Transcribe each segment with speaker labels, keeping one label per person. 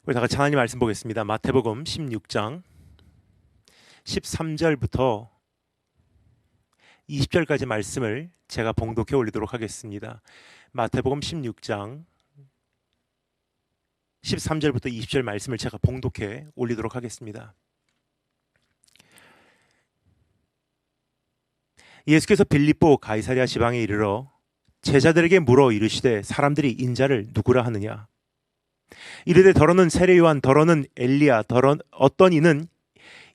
Speaker 1: 우리 다 같이 하나님 말씀 보겠습니다. 마태복음 16장 13절부터 20절까지 말씀을 제가 봉독해 올리도록 하겠습니다. 마태복음 16장 13절부터 20절 말씀을 제가 봉독해 올리도록 하겠습니다. 예수께서 빌립보 가이사랴 지방에 이르러 제자들에게 물어 이르시되 사람들이 인자를 누구라 하느냐? 이르되 더러는 세례 요한, 더러는 엘리야, 어떤 이는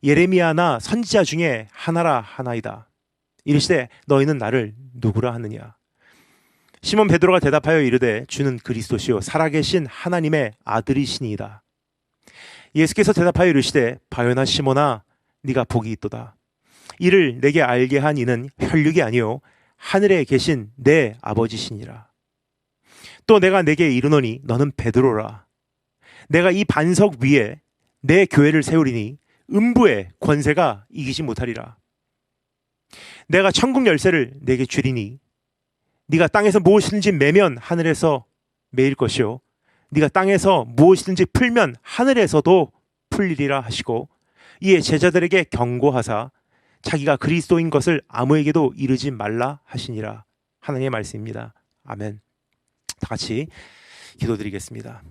Speaker 1: 예레미야나 선지자 중에 하나라 하나이다. 이르시되 너희는 나를 누구라 하느냐? 시몬 베드로가 대답하여 이르되 주는 그리스도시요 살아계신 하나님의 아들이시니이다. 예수께서 대답하여 이르시되 바요나 시몬아 네가 복이 있도다. 이를 내게 알게 한 이는 혈육이 아니요 하늘에 계신 내 아버지시니라. 또 내가 내게 이르노니 너는 베드로라. 내가 이 반석 위에 내 교회를 세우리니 음부의 권세가 이기지 못하리라. 내가 천국 열쇠를 내게 주리니 네가 땅에서 무엇이든지 매면 하늘에서 매일 것이요 네가 땅에서 무엇이든지 풀면 하늘에서도 풀리리라 하시고 이에 제자들에게 경고하사 자기가 그리스도인 것을 아무에게도 이르지 말라 하시니라. 하나님의 말씀입니다. 아멘. 다 같이 기도드리겠습니다.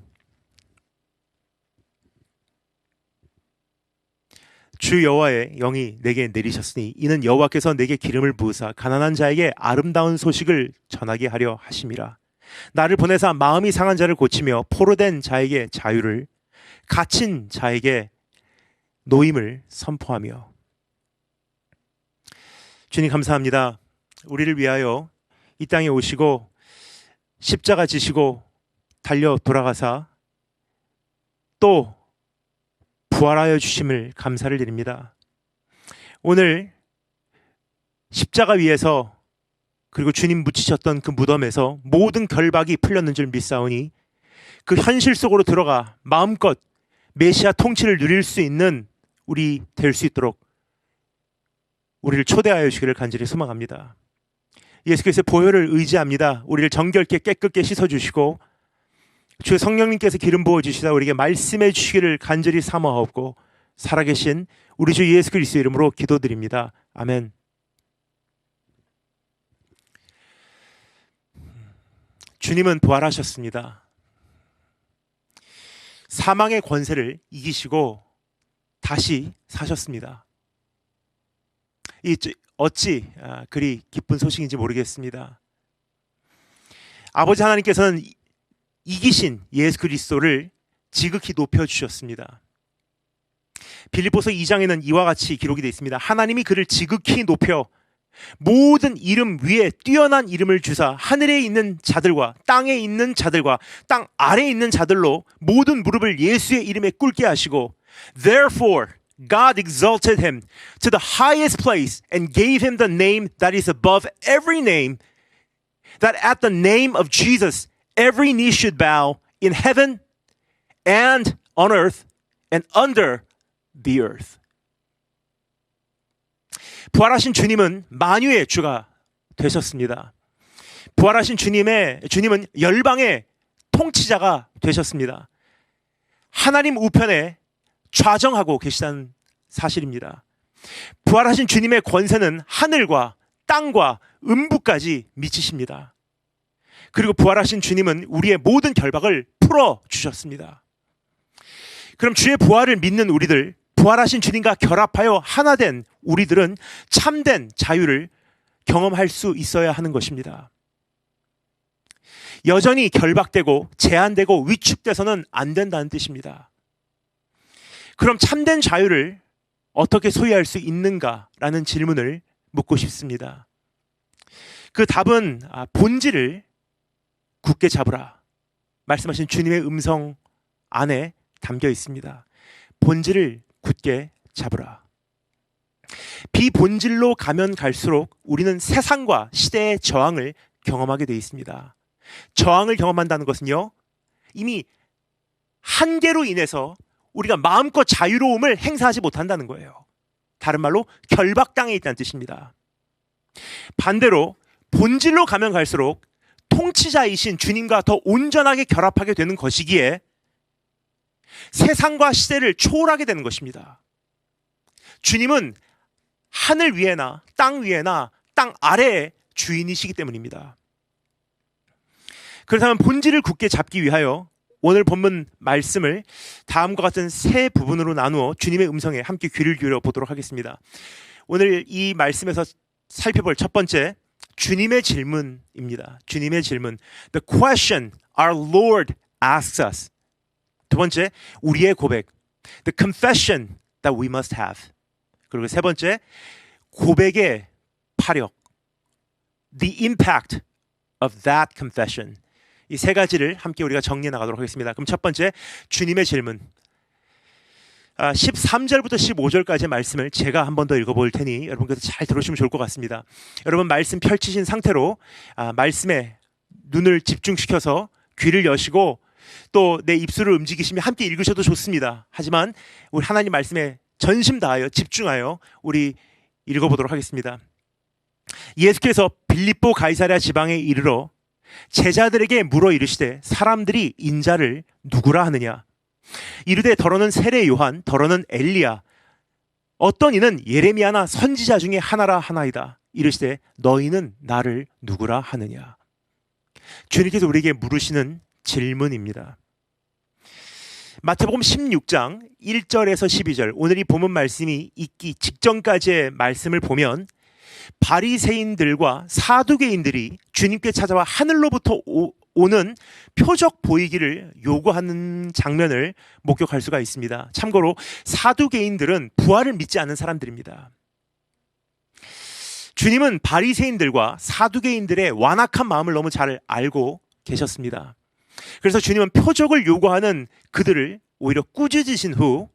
Speaker 1: 주 여호와의 영이 내게 내리셨으니 이는 여호와께서 내게 기름을 부으사 가난한 자에게 아름다운 소식을 전하게 하려 하심이라. 나를 보내사 마음이 상한 자를 고치며 포로된 자에게 자유를, 갇힌 자에게 노임을 선포하며. 주님 감사합니다. 우리를 위하여 이 땅에 오시고 십자가 지시고 달려 돌아가사 또 부활하여 주심을 감사를 드립니다. 오늘 십자가 위에서 그리고 주님 묻히셨던 그 무덤에서 모든 결박이 풀렸는 줄 믿사오니 그 현실 속으로 들어가 마음껏 메시아 통치를 누릴 수 있는 우리 될 수 있도록 우리를 초대하여 주기를 간절히 소망합니다. 예수께서의 보혈을 의지합니다. 우리를 정결케 깨끗게 씻어주시고 주 성령님께서 기름 부어주시다 우리에게 말씀해 주시기를 간절히 사모하옵고 살아계신 우리 주 예수 그리스도의 이름으로 기도드립니다. 아멘. 주님은 부활하셨습니다. 사망의 권세를 이기시고 다시 사셨습니다. 어찌 그리 기쁜 소식인지 모르겠습니다. 아버지 하나님께서는 이기신 예수 그리스도를 지극히 높여주셨습니다. 빌립보서 2장에는 이와 같이 기록이 되어 있습니다. 하나님이 그를 지극히 높여 모든 이름 위에 뛰어난 이름을 주사 하늘에 있는 자들과 땅에 있는 자들과 땅 아래에 있는 자들로 모든 무릎을 예수의 이름에 꿇게 하시고 Therefore God exalted him to the highest place and gave him the name that is above every name, that at the name of Jesus every knee should bow in heaven and on earth and under the earth. 부활하신 주님은 만유의 주가 되셨습니다. 부활하신 주님은 열방의 통치자가 되셨습니다. 하나님 우편에 좌정하고 계시다는 사실입니다. 부활하신 주님의 권세는 하늘과 땅과 음부까지 미치십니다. 그리고 부활하신 주님은 우리의 모든 결박을 풀어주셨습니다. 그럼 주의 부활을 믿는 우리들, 부활하신 주님과 결합하여 하나 된 우리들은 참된 자유를 경험할 수 있어야 하는 것입니다. 여전히 결박되고 제한되고 위축돼서는 안 된다는 뜻입니다. 그럼 참된 자유를 어떻게 소유할 수 있는가라는 질문을 묻고 싶습니다. 그 답은 본질을 굳게 잡으라 말씀하신 주님의 음성 안에 담겨 있습니다. 본질을 굳게 잡으라. 비본질로 가면 갈수록 우리는 세상과 시대의 저항을 경험하게 되어 있습니다. 저항을 경험한다는 것은요, 이미 한계로 인해서 우리가 마음껏 자유로움을 행사하지 못한다는 거예요. 다른 말로 결박당해 있다는 뜻입니다. 반대로 본질로 가면 갈수록 통치자이신 주님과 더 온전하게 결합하게 되는 것이기에 세상과 시대를 초월하게 되는 것입니다. 주님은 하늘 위에나 땅 위에나 땅 아래의 주인이시기 때문입니다. 그렇다면 본질을 굳게 잡기 위하여 오늘 본문 말씀을 다음과 같은 세 부분으로 나누어 주님의 음성에 함께 귀를 기울여 보도록 하겠습니다. 오늘 이 말씀에서 살펴볼 첫 번째, 주님의 질문입니다. 주님의 질문. The question our Lord asks us. 두 번째, 우리의 고백. The confession that we must have. 그리고 세 번째, 고백의 파력. The impact of that confession. 이 세 가지를 함께 우리가 정리해 나가도록 하겠습니다. 그럼 첫 번째, 주님의 질문. 13절부터 15절까지의 말씀을 제가 한 번 더 읽어볼 테니 여러분께서 잘 들으시면 좋을 것 같습니다. 여러분 말씀 펼치신 상태로 말씀에 눈을 집중시켜서 귀를 여시고 또 내 입술을 움직이시며 함께 읽으셔도 좋습니다. 하지만 우리 하나님 말씀에 전심 다하여 집중하여 우리 읽어보도록 하겠습니다. 예수께서 빌립보 가이사랴 지방에 이르러 제자들에게 물어 이르시되 사람들이 인자를 누구라 하느냐? 이르되 더러는 세례 요한, 더러는 엘리야, 어떤 이는 예레미야나 선지자 중에 하나라 하나이다. 이르시되 너희는 나를 누구라 하느냐? 주님께서 우리에게 물으시는 질문입니다. 마태복음 16장 1절에서 12절, 오늘 이 본문 말씀이 있기 직전까지의 말씀을 보면 바리새인들과 사두개인들이 주님께 찾아와 하늘로부터 오는 표적 보이기를 요구하는 장면을 목격할 수가 있습니다. 참고로 사두개인들은 부활을 믿지 않는 사람들입니다. 주님은 바리새인들과 사두개인들의 완악한 마음을 너무 잘 알고 계셨습니다. 그래서 주님은 표적을 요구하는 그들을 오히려 꾸짖으신 후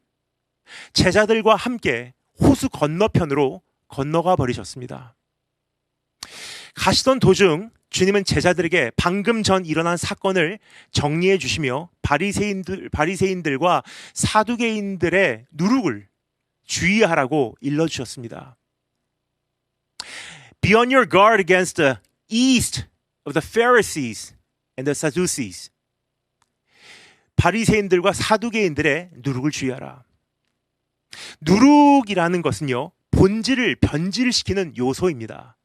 Speaker 1: 제자들과 함께 호수 건너편으로 건너가 버리셨습니다. 가시던 도중 주님은 제자들에게 방금 전 일어난 사건을 정리해 주시며 바리새인들과 사두개인들의 누룩을 주의하라고 일러주셨습니다. Be on your guard against the yeast of the Pharisees and the Sadducees. 바리새인들과 사두개인들의 누룩을 주의하라. 누룩이라는 것은요, 본질을 변질시키는 요소입니다.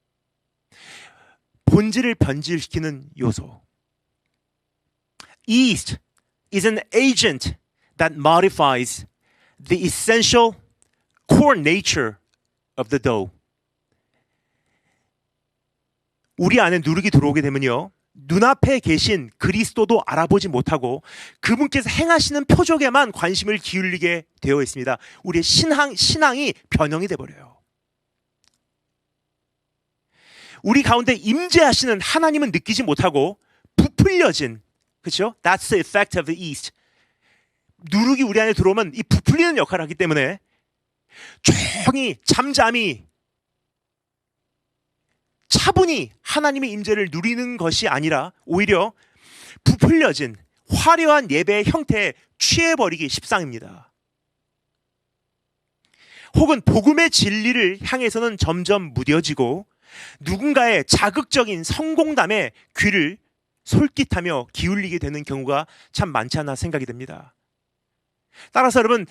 Speaker 1: 본질을 변질시키는 요소. Yeast is an agent that modifies the essential core nature of the dough. 우리 안에 누룩이 들어오게 되면요, 눈앞에 계신 그리스도도 알아보지 못하고 그분께서 행하시는 표적에만 관심을 기울이게 되어 있습니다. 우리의 신앙이 변형이 돼버려요. 우리 가운데 임재하시는 하나님은 느끼지 못하고 부풀려진, 그렇죠? That's the effect of the yeast. 누룩이 우리 안에 들어오면 이 부풀리는 역할을 하기 때문에 조용히 잠잠히 차분히 하나님의 임재를 누리는 것이 아니라 오히려 부풀려진 화려한 예배의 형태에 취해버리기 십상입니다. 혹은 복음의 진리를 향해서는 점점 무뎌지고 누군가의 자극적인 성공담에 귀를 솔깃하며 기울이게 되는 경우가 참 많지 않나 생각이 됩니다. 따라서 여러분,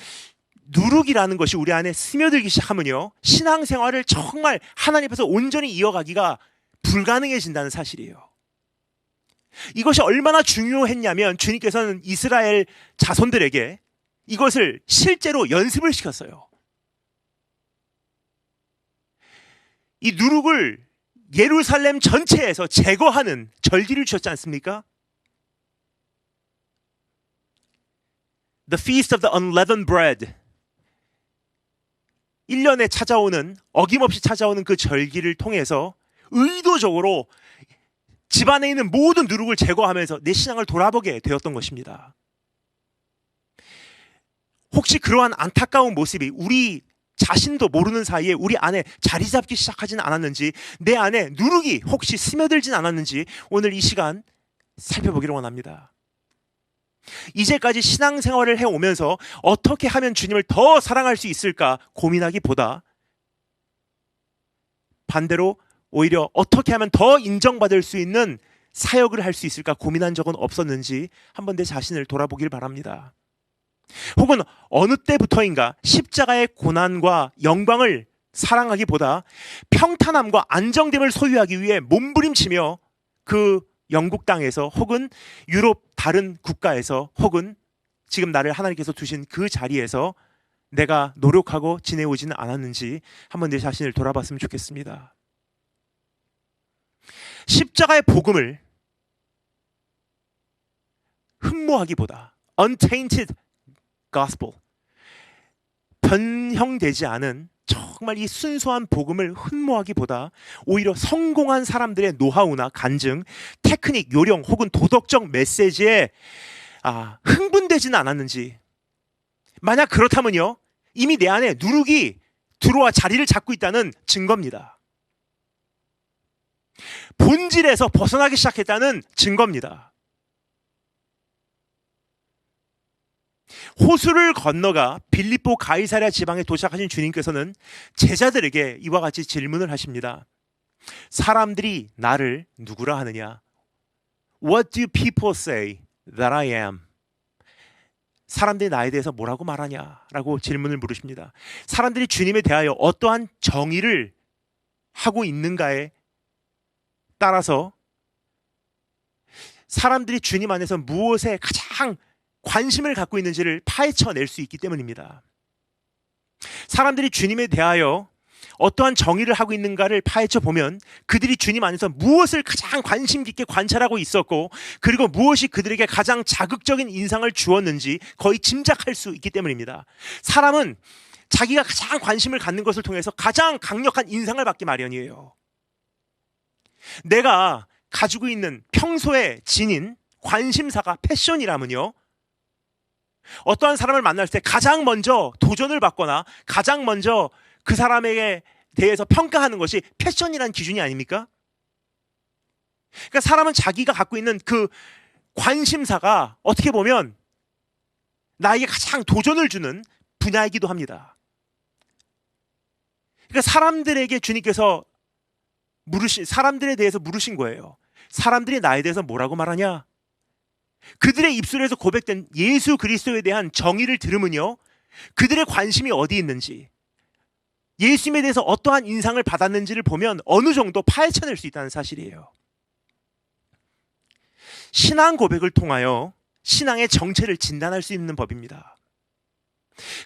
Speaker 1: 누룩이라는 것이 우리 안에 스며들기 시작하면요, 신앙생활을 정말 하나님 앞에서 온전히 이어가기가 불가능해진다는 사실이에요. 이것이 얼마나 중요했냐면 주님께서는 이스라엘 자손들에게 이것을 실제로 연습을 시켰어요. 이 누룩을 예루살렘 전체에서 제거하는 절기를 주셨지 않습니까? The Feast of the Unleavened Bread. 1년에 찾아오는, 어김없이 찾아오는 그 절기를 통해서 의도적으로 집안에 있는 모든 누룩을 제거하면서 내 신앙을 돌아보게 되었던 것입니다. 혹시 그러한 안타까운 모습이 우리 자신도 모르는 사이에 우리 안에 자리 잡기 시작하지는 않았는지, 내 안에 누룩이 혹시 스며들진 않았는지 오늘 이 시간 살펴보기를 원합니다. 이제까지 신앙생활을 해오면서 어떻게 하면 주님을 더 사랑할 수 있을까 고민하기보다 반대로 오히려 어떻게 하면 더 인정받을 수 있는 사역을 할 수 있을까 고민한 적은 없었는지 한번 내 자신을 돌아보길 바랍니다. 혹은 어느 때부터인가 십자가의 고난과 영광을 사랑하기보다 평탄함과 안정됨을 소유하기 위해 몸부림치며 그 영국 땅에서 혹은 유럽 다른 국가에서 혹은 지금 나를 하나님께서 두신 그 자리에서 내가 노력하고 지내오지는 않았는지 한번 내 자신을 돌아봤으면 좋겠습니다. 십자가의 복음을 흠모하기보다 untainted gospel, 변형되지 않은 정말 이 순수한 복음을 흠모하기보다 오히려 성공한 사람들의 노하우나 간증, 테크닉, 요령 혹은 도덕적 메시지에 흥분되지는 않았는지, 만약 그렇다면요, 이미 내 안에 누룩이 들어와 자리를 잡고 있다는 증거입니다. 본질에서 벗어나기 시작했다는 증거입니다. 호수를 건너가 빌립보 가이사랴 지방에 도착하신 주님께서는 제자들에게 이와 같이 질문을 하십니다. 사람들이 나를 누구라 하느냐? What do people say that I am? 사람들이 나에 대해서 뭐라고 말하냐? 라고 질문을 물으십니다. 사람들이 주님에 대하여 어떠한 정의를 하고 있는가에 따라서 사람들이 주님 안에서 무엇에 가장 관심을 갖고 있는지를 파헤쳐낼 수 있기 때문입니다. 사람들이 주님에 대하여 어떠한 정의를 하고 있는가를 파헤쳐 보면 그들이 주님 안에서 무엇을 가장 관심 깊게 관찰하고 있었고, 그리고 무엇이 그들에게 가장 자극적인 인상을 주었는지 거의 짐작할 수 있기 때문입니다. 사람은 자기가 가장 관심을 갖는 것을 통해서 가장 강력한 인상을 받기 마련이에요. 내가 가지고 있는 평소의 진인 관심사가 패션이라면요, 어떠한 사람을 만날 때 가장 먼저 도전을 받거나 가장 먼저 그 사람에게 대해서 평가하는 것이 패션이라는 기준이 아닙니까? 그러니까 사람은 자기가 갖고 있는 그 관심사가 어떻게 보면 나에게 가장 도전을 주는 분야이기도 합니다. 그러니까 사람들에게 주님께서 사람들에 대해서 물으신 거예요. 사람들이 나에 대해서 뭐라고 말하냐? 그들의 입술에서 고백된 예수 그리스도에 대한 정의를 들으면요, 그들의 관심이 어디 있는지, 예수님에 대해서 어떠한 인상을 받았는지를 보면 어느 정도 파헤쳐낼 수 있다는 사실이에요. 신앙 고백을 통하여 신앙의 정체를 진단할 수 있는 법입니다.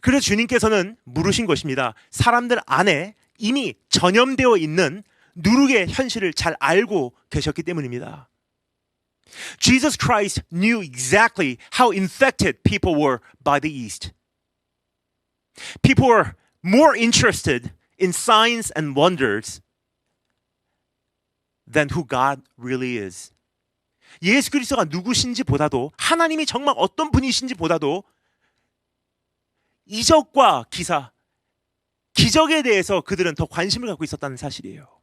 Speaker 1: 그래서 주님께서는 물으신 것입니다. 사람들 안에 이미 전염되어 있는 누룩의 현실을 잘 알고 계셨기 때문입니다. Jesus Christ knew exactly how infected people were by the East. People were more interested in signs and wonders than who God really is. 예수 그리스도가 누구신지 보다도, 하나님이 정말 어떤 분이신지 보다도 이적과 기사, 기적에 대해서 그들은 더 관심을 갖고 있었다는 사실이에요.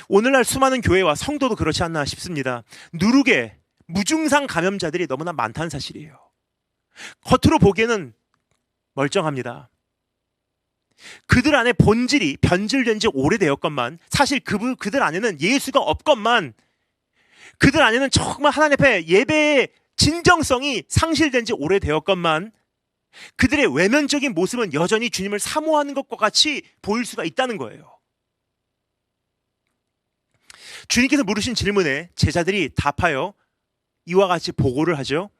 Speaker 1: 오늘날 수많은 교회와 성도도 그렇지 않나 싶습니다. 누룩의 무증상 감염자들이 너무나 많다는 사실이에요. 겉으로 보기에는 멀쩡합니다. 그들 안에 본질이 변질된 지 오래되었건만, 사실 그들 안에는 예수가 없건만, 그들 안에는 정말 하나님 앞에 예배의 진정성이 상실된 지 오래되었건만, 그들의 외면적인 모습은 여전히 주님을 사모하는 것과 같이 보일 수가 있다는 거예요. 주님께서 물으신 질문에 제자들이 답하여 이와 같이 보고를 하죠.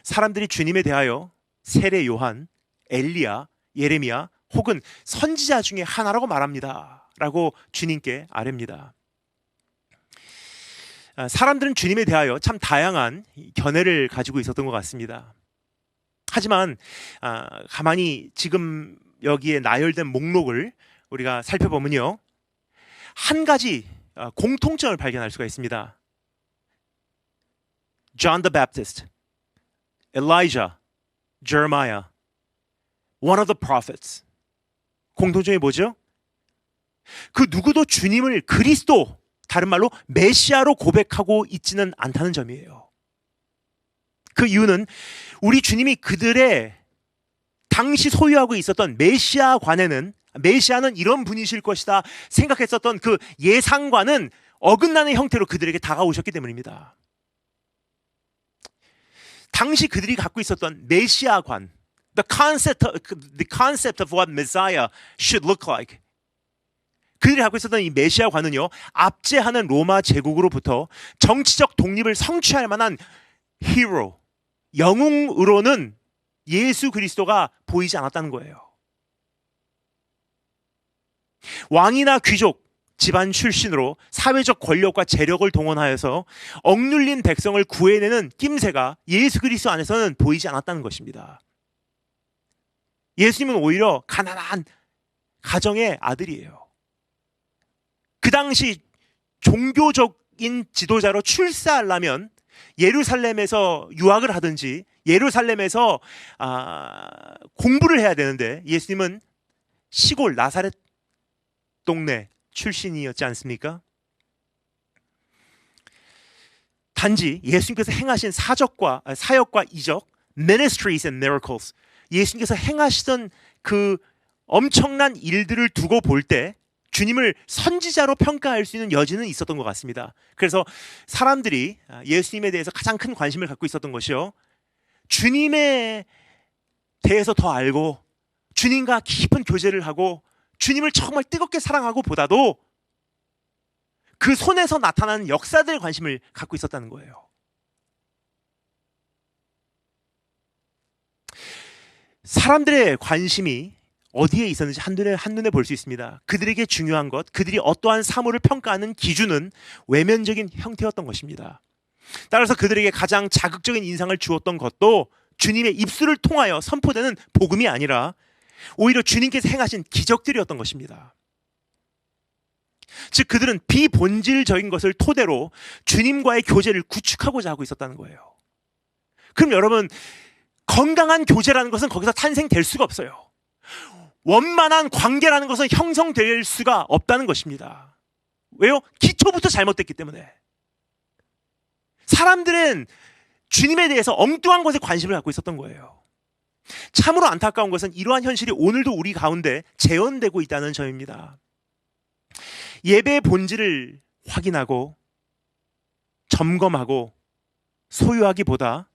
Speaker 1: 사람들이 주님에 대하여 세례 요한, 엘리야, 예레미야 혹은 선지자 중에 하나라고 말합니다. 라고 주님께 아뢰입니다. 사람들은 주님에 대하여 참 다양한 견해를 가지고 있었던 것 같습니다. 하지만 가만히 지금 여기에 나열된 목록을 우리가 살펴보면요, 한 가지 공통점을 발견할 수가 있습니다. John the Baptist, Elijah, Jeremiah, one of the prophets. 공통점이 뭐죠? 그 누구도 주님을 그리스도, 다른 말로 메시아로 고백하고 있지는 않다는 점이에요. 그 이유는 우리 주님이 그들의 당시 소유하고 있었던 메시아관에는, 메시아는 이런 분이실 것이다 생각했었던 그 예상과는 어긋나는 형태로 그들에게 다가오셨기 때문입니다. 당시 그들이 갖고 있었던 메시아관, the concept of what Messiah should look like. 그들이 갖고 있었던 이 메시아관은요, 압제하는 로마 제국으로부터 정치적 독립을 성취할 만한 히로, 영웅으로는 예수 그리스도가 보이지 않았다는 거예요. 왕이나 귀족, 집안 출신으로 사회적 권력과 재력을 동원하여서 억눌린 백성을 구해내는 낌새가 예수 그리스도 안에서는 보이지 않았다는 것입니다. 예수님은 오히려 가난한 가정의 아들이에요. 그 당시 종교적인 지도자로 출세하려면 예루살렘에서 유학을 하든지 예루살렘에서 공부를 해야 되는데 예수님은 시골 나사렛 동네 출신이었지 않습니까? 단지 예수님께서 행하신 사역과 이적, ministries and miracles, 예수님께서 행하시던 그 엄청난 일들을 두고 볼 때 주님을 선지자로 평가할 수 있는 여지는 있었던 것 같습니다. 그래서 사람들이 예수님에 대해서 가장 큰 관심을 갖고 있었던 것이요, 주님에 대해서 더 알고 주님과 깊은 교제를 하고 주님을 정말 뜨겁게 사랑하고 보다도 그 손에서 나타나는 역사들에 관심을 갖고 있었다는 거예요. 사람들의 관심이 어디에 있었는지 한눈에 볼 수 있습니다. 그들에게 중요한 것, 그들이 어떠한 사물을 평가하는 기준은 외면적인 형태였던 것입니다. 따라서 그들에게 가장 자극적인 인상을 주었던 것도 주님의 입술을 통하여 선포되는 복음이 아니라 오히려 주님께서 행하신 기적들이었던 것입니다. 즉 그들은 비본질적인 것을 토대로 주님과의 교제를 구축하고자 하고 있었다는 거예요. 그럼 여러분, 건강한 교제라는 것은 거기서 탄생될 수가 없어요. 원만한 관계라는 것은 형성될 수가 없다는 것입니다. 왜요? 기초부터 잘못됐기 때문에. 사람들은 주님에 대해서 엉뚱한 것에 관심을 갖고 있었던 거예요. 참으로 안타까운 것은 이러한 현실이 오늘도 우리 가운데 재현되고 있다는 점입니다. 예배의 본질을 확인하고 점검하고 소유하기보다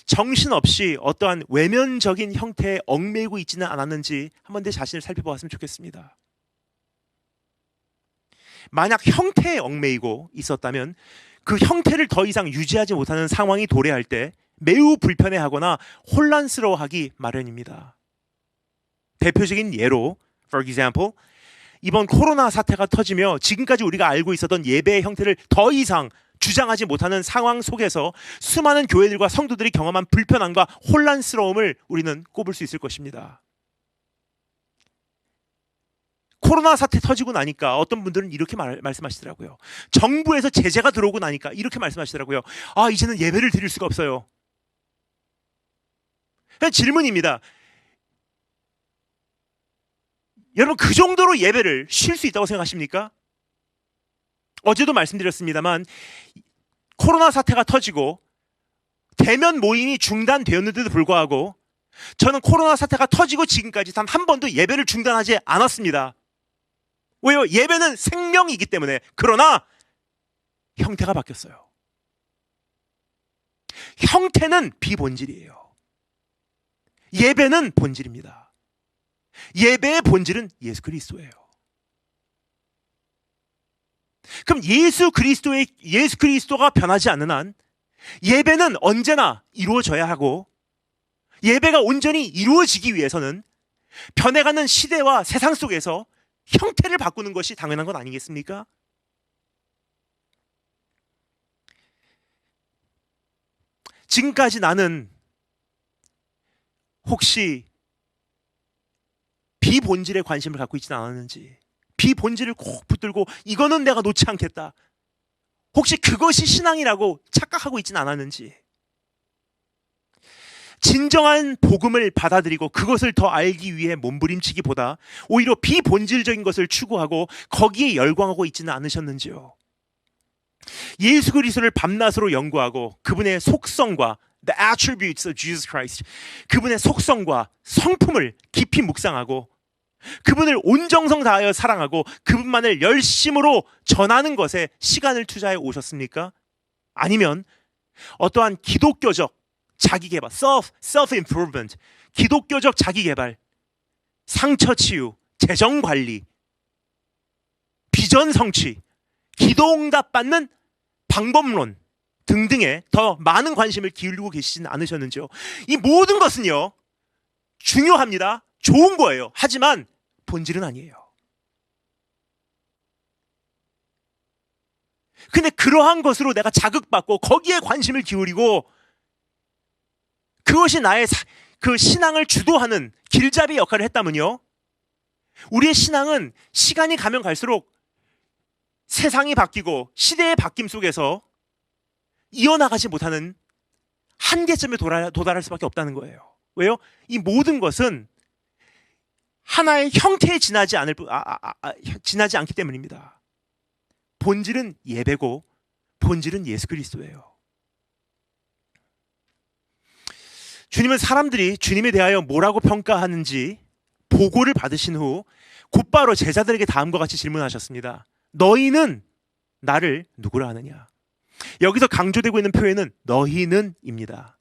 Speaker 1: 정신없이 어떠한 외면적인 형태에 얽매이고 있지는 않았는지 한번 내 자신을 살펴보았으면 좋겠습니다. 만약 형태에 얽매이고 있었다면 그 형태를 더 이상 유지하지 못하는 상황이 도래할 때 매우 불편해하거나 혼란스러워하기 마련입니다. 대표적인 예로, for example, 이번 코로나 사태가 터지며 지금까지 우리가 알고 있었던 예배의 형태를 더 이상 주장하지 못하는 상황 속에서 수많은 교회들과 성도들이 경험한 불편함과 혼란스러움을 우리는 꼽을 수 있을 것입니다. 코로나 사태 터지고 나니까 어떤 분들은 이렇게 말씀하시더라고요. 정부에서 제재가 들어오고 나니까 이렇게 말씀하시더라고요. 이제는 예배를 드릴 수가 없어요. 그냥 질문입니다. 여러분, 그 정도로 예배를 쉴 수 있다고 생각하십니까? 어제도 말씀드렸습니다만 코로나 사태가 터지고 대면 모임이 중단되었는데도 불구하고 저는 코로나 사태가 터지고 지금까지 단 한 번도 예배를 중단하지 않았습니다. 왜요? 예배는 생명이기 때문에. 그러나 형태가 바뀌었어요. 형태는 비본질이에요. 예배는 본질입니다. 예배의 본질은 예수 그리스도예요. 그럼 예수 그리스도가 변하지 않는 한 예배는 언제나 이루어져야 하고, 예배가 온전히 이루어지기 위해서는 변해가는 시대와 세상 속에서 형태를 바꾸는 것이 당연한 것 아니겠습니까? 지금까지 나는 혹시 비본질에 관심을 갖고 있지는 않았는지, 비본질을 꼭 붙들고 이거는 내가 놓지 않겠다, 혹시 그것이 신앙이라고 착각하고 있지는 않았는지, 진정한 복음을 받아들이고 그것을 더 알기 위해 몸부림치기보다 오히려 비본질적인 것을 추구하고 거기에 열광하고 있지는 않으셨는지요. 예수 그리스도를 밤낮으로 연구하고 그분의 속성과 the attributes of Jesus Christ, 그분의 속성과 성품을 깊이 묵상하고 그분을 온정성 다하여 사랑하고 그분만을 열심으로 전하는 것에 시간을 투자해 오셨습니까? 아니면 어떠한 기독교적 자기개발, self-improvement, 기독교적 자기개발, 상처치유, 재정관리, 비전 성취, 기도응답 받는 방법론 등등에 더 많은 관심을 기울이고 계시진 않으셨는지요? 이 모든 것은요, 중요합니다. 좋은 거예요. 하지만 본질은 아니에요. 근데 그러한 것으로 내가 자극받고 거기에 관심을 기울이고 그것이 나의 그 신앙을 주도하는 길잡이 역할을 했다면요, 우리의 신앙은 시간이 가면 갈수록 세상이 바뀌고 시대의 바뀜 속에서 이어나가지 못하는 한계점에 도달할 수밖에 없다는 거예요. 왜요? 이 모든 것은 하나의 형태에 지나지 않기 때문입니다. 본질은 예배고 본질은 예수 그리스도예요. 주님은 사람들이 주님에 대하여 뭐라고 평가하는지 보고를 받으신 후 곧바로 제자들에게 다음과 같이 질문하셨습니다. 너희는 나를 누구라 하느냐? 여기서 강조되고 있는 표현은 너희는입니다.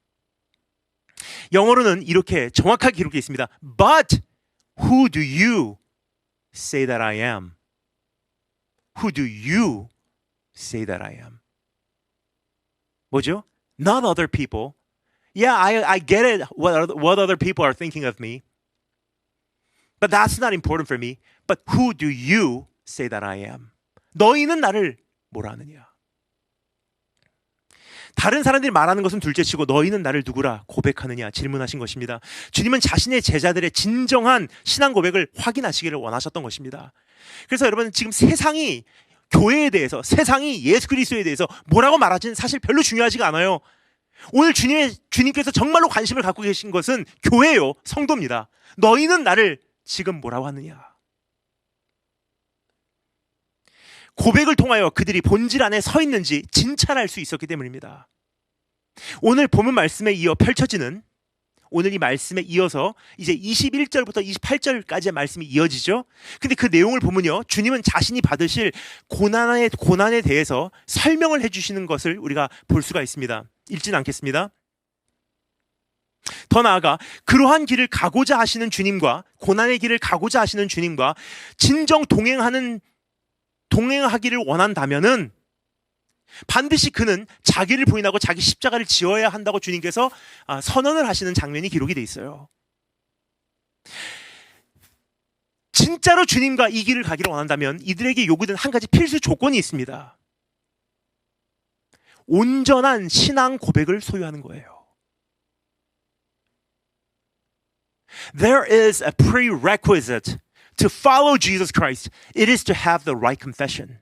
Speaker 1: 영어로는 이렇게 정확하게 기록되어 있습니다. But who do you say that I am? Who do you say that I am? 뭐죠? Not other people. Yeah, I get it what other people are thinking of me. But that's not important for me. But who do you say that I am? 너희는 나를 뭐라 하느냐? 다른 사람들이 말하는 것은 둘째치고 너희는 나를 누구라 고백하느냐 질문하신 것입니다. 주님은 자신의 제자들의 진정한 신앙 고백을 확인하시기를 원하셨던 것입니다. 그래서 여러분, 지금 세상이 교회에 대해서, 세상이 예수 그리스도에 대해서 뭐라고 말하지는 사실 별로 중요하지가 않아요. 오늘 주님께서 정말로 관심을 갖고 계신 것은 교회요, 성도입니다. 너희는 나를 지금 뭐라고 하느냐? 고백을 통하여 그들이 본질 안에 서 있는지 진찰할 수 있었기 때문입니다. 오늘 본문 말씀에 이어 펼쳐지는, 오늘 이 말씀에 이어서 이제 21절부터 28절까지의 말씀이 이어지죠. 근데 그 내용을 보면요, 주님은 자신이 받으실 고난에 대해서 설명을 해주시는 것을 우리가 볼 수가 있습니다. 읽진 않겠습니다. 더 나아가 그러한 길을 가고자 하시는 주님과, 고난의 길을 가고자 하시는 주님과 진정 동행하기를 원한다면은 반드시 그는 자기를 부인하고 자기 십자가를 지어야 한다고 주님께서 선언을 하시는 장면이 기록이 돼 있어요. 진짜로 주님과 이 길을 가기를 원한다면 이들에게 요구된 한 가지 필수 조건이 있습니다. 온전한 신앙 고백을 소유하는 거예요. There is a prerequisite to follow Jesus Christ. It is to have the right confession.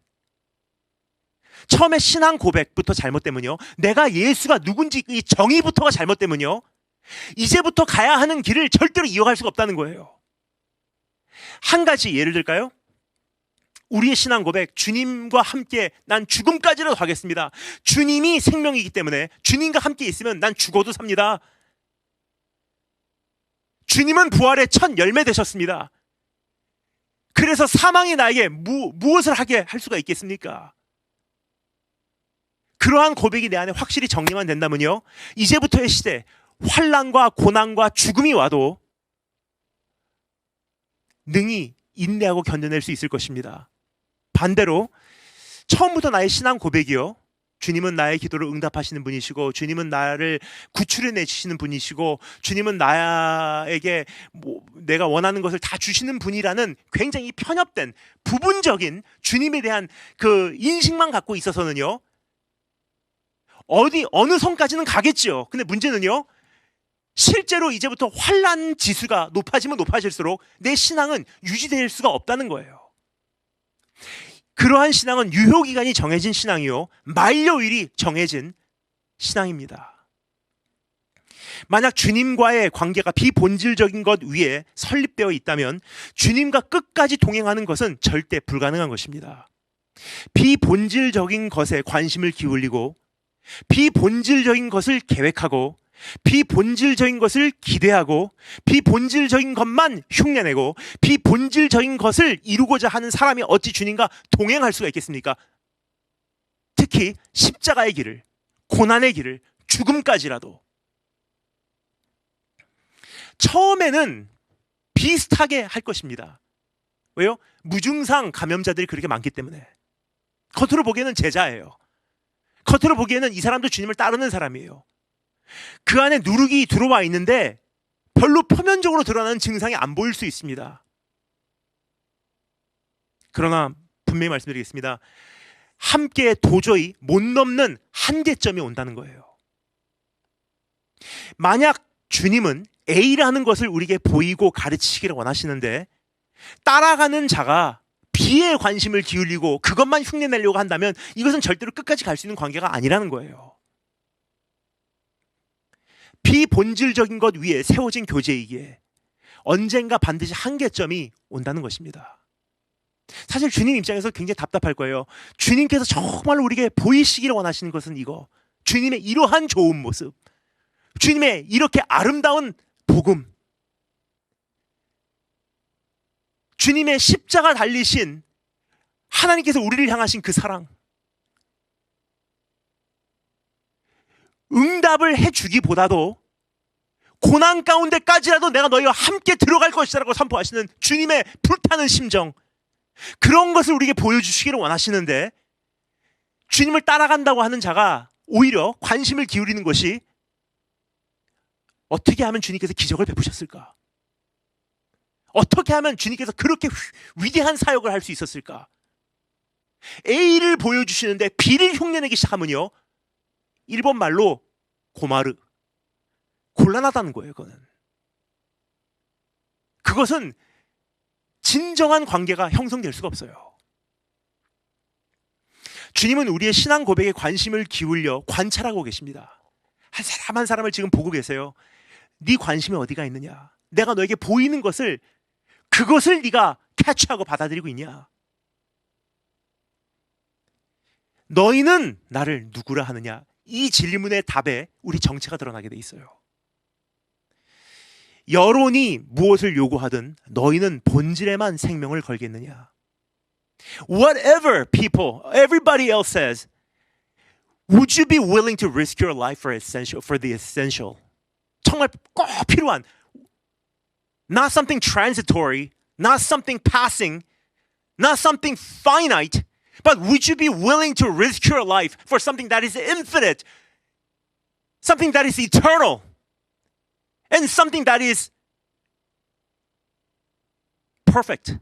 Speaker 1: 처음에 신앙 고백부터 잘못되면요, 내가 예수가 누군지 이 정의부터가 잘못되면요, 이제부터 가야 하는 길을 절대로 이어갈 수가 없다는 거예요. 한 가지 예를 들까요? 우리의 신앙 고백, 주님과 함께 난 죽음까지라도 가겠습니다. 주님이 생명이기 때문에 주님과 함께 있으면 난 죽어도 삽니다. 주님은 부활의 첫 열매 되셨습니다. 그래서 사망이 나에게 무엇을 하게 할 수가 있겠습니까? 그러한 고백이 내 안에 확실히 정리만 된다면요, 이제부터의 시대, 환난과 고난과 죽음이 와도 능히 인내하고 견뎌낼 수 있을 것입니다. 반대로 처음부터 나의 신앙 고백이요, 주님은 나의 기도를 응답하시는 분이시고, 주님은 나를 구출해내 주시는 분이시고, 주님은 나에게 내가 원하는 것을 다 주시는 분이라는 굉장히 편협된 부분적인 주님에 대한 그 인식만 갖고 있어서는요, 어느 선까지는 가겠지요. 근데 문제는요, 실제로 이제부터 환난 지수가 높아지면 높아질수록 내 신앙은 유지될 수가 없다는 거예요. 그러한 신앙은 유효기간이 정해진 신앙이요, 만료일이 정해진 신앙입니다. 만약 주님과의 관계가 비본질적인 것 위에 설립되어 있다면 주님과 끝까지 동행하는 것은 절대 불가능한 것입니다. 비본질적인 것에 관심을 기울이고, 비본질적인 것을 계획하고, 비본질적인 것을 기대하고, 비본질적인 것만 흉내내고, 비본질적인 것을 이루고자 하는 사람이 어찌 주님과 동행할 수가 있겠습니까? 특히 십자가의 길을, 고난의 길을, 죽음까지라도. 처음에는 비슷하게 할 것입니다. 왜요? 무증상 감염자들이 그렇게 많기 때문에. 겉으로 보기에는 제자예요. 겉으로 보기에는 이 사람도 주님을 따르는 사람이에요. 그 안에 누룩이 들어와 있는데 별로 표면적으로 드러나는 증상이 안 보일 수 있습니다. 그러나 분명히 말씀드리겠습니다. 함께 도저히 못 넘는 한계점이 온다는 거예요. 만약 주님은 A라는 것을 우리에게 보이고 가르치시기를 원하시는데 따라가는 자가 B에 관심을 기울이고 그것만 흉내내려고 한다면 이것은 절대로 끝까지 갈 수 있는 관계가 아니라는 거예요. 비본질적인 것 위에 세워진 교제이기에 언젠가 반드시 한계점이 온다는 것입니다. 사실 주님 입장에서 굉장히 답답할 거예요. 주님께서 정말로 우리에게 보이시기를 원하시는 것은 이거. 주님의 이러한 좋은 모습. 주님의 이렇게 아름다운 복음. 주님의 십자가 달리신 하나님께서 우리를 향하신 그 사랑. 응답을 해주기보다도 고난 가운데까지라도 내가 너희와 함께 들어갈 것이라고 선포하시는 주님의 불타는 심정. 그런 것을 우리에게 보여주시기를 원하시는데 주님을 따라간다고 하는 자가 오히려 관심을 기울이는 것이 어떻게 하면 주님께서 기적을 베푸셨을까? 어떻게 하면 주님께서 그렇게 위대한 사역을 할 수 있었을까? A를 보여주시는데 B를 흉내내기 시작하면요. 일본 말로 고마르. 곤란하다는 거예요. 그것은 진정한 관계가 형성될 수가 없어요. 주님은 우리의 신앙 고백에 관심을 기울여 관찰하고 계십니다. 한 사람 한 사람을 지금 보고 계세요. 네 관심이 어디가 있느냐? 내가 너에게 보이는 것을 그것을 네가 캐치하고 받아들이고 있냐? 너희는 나를 누구라 하느냐? 이 질문의 답에 우리 정체가 드러나게 돼 있어요. 여론이 무엇을 요구하든 너희는 본질에만 생명을 걸겠느냐? Whatever people, everybody else says, would you be willing to risk your life for the essential? 정말 꼭 필요한, not something transitory, not something passing, not something finite, but would you be willing to risk your life for something that is infinite, something that is eternal, and something that is perfect?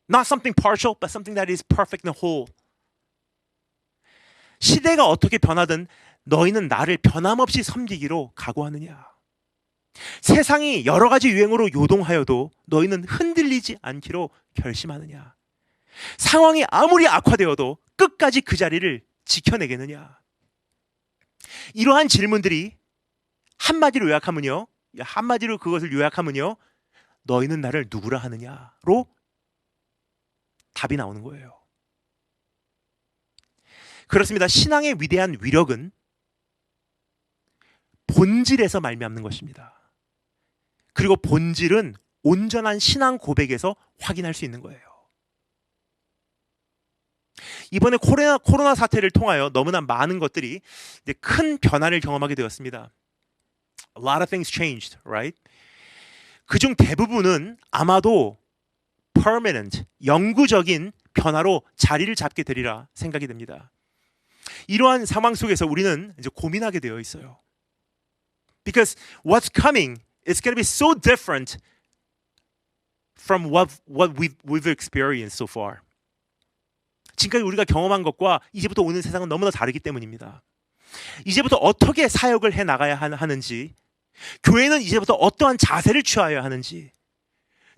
Speaker 1: Not something partial, but something that is perfect and whole. 시대가 어떻게 변하든 너희는 나를 변함없이 섬기기로 각오하느냐? 세상이 여러 가지 유행으로 요동하여도 너희는 흔들리지 않기로 결심하느냐? 상황이 아무리 악화되어도 끝까지 그 자리를 지켜내겠느냐? 이러한 질문들이 한마디로 요약하면요. 한마디로 그것을 요약하면요. 너희는 나를 누구라 하느냐로 답이 나오는 거예요. 그렇습니다. 신앙의 위대한 위력은 본질에서 말미암는 것입니다. 그리고 본질은 온전한 신앙 고백에서 확인할 수 있는 거예요. 이번에 코로나 사태를 통하여 너무나 많은 것들이 이제 큰 변화를 경험하게 되었습니다. A lot of things changed, right? 그중 대부분은 아마도 permanent, 영구적인 변화로 자리를 잡게 되리라 생각이 됩니다. 이러한 상황 속에서 우리는 이제 고민하게 되어 있어요. Because what's coming is going to be so different from what we've experienced so far. 지금까지 우리가 경험한 것과 이제부터 오는 세상은 너무나 다르기 때문입니다. 이제부터 어떻게 사역을 해 나가야 하는지, 교회는 이제부터 어떠한 자세를 취하여야 하는지,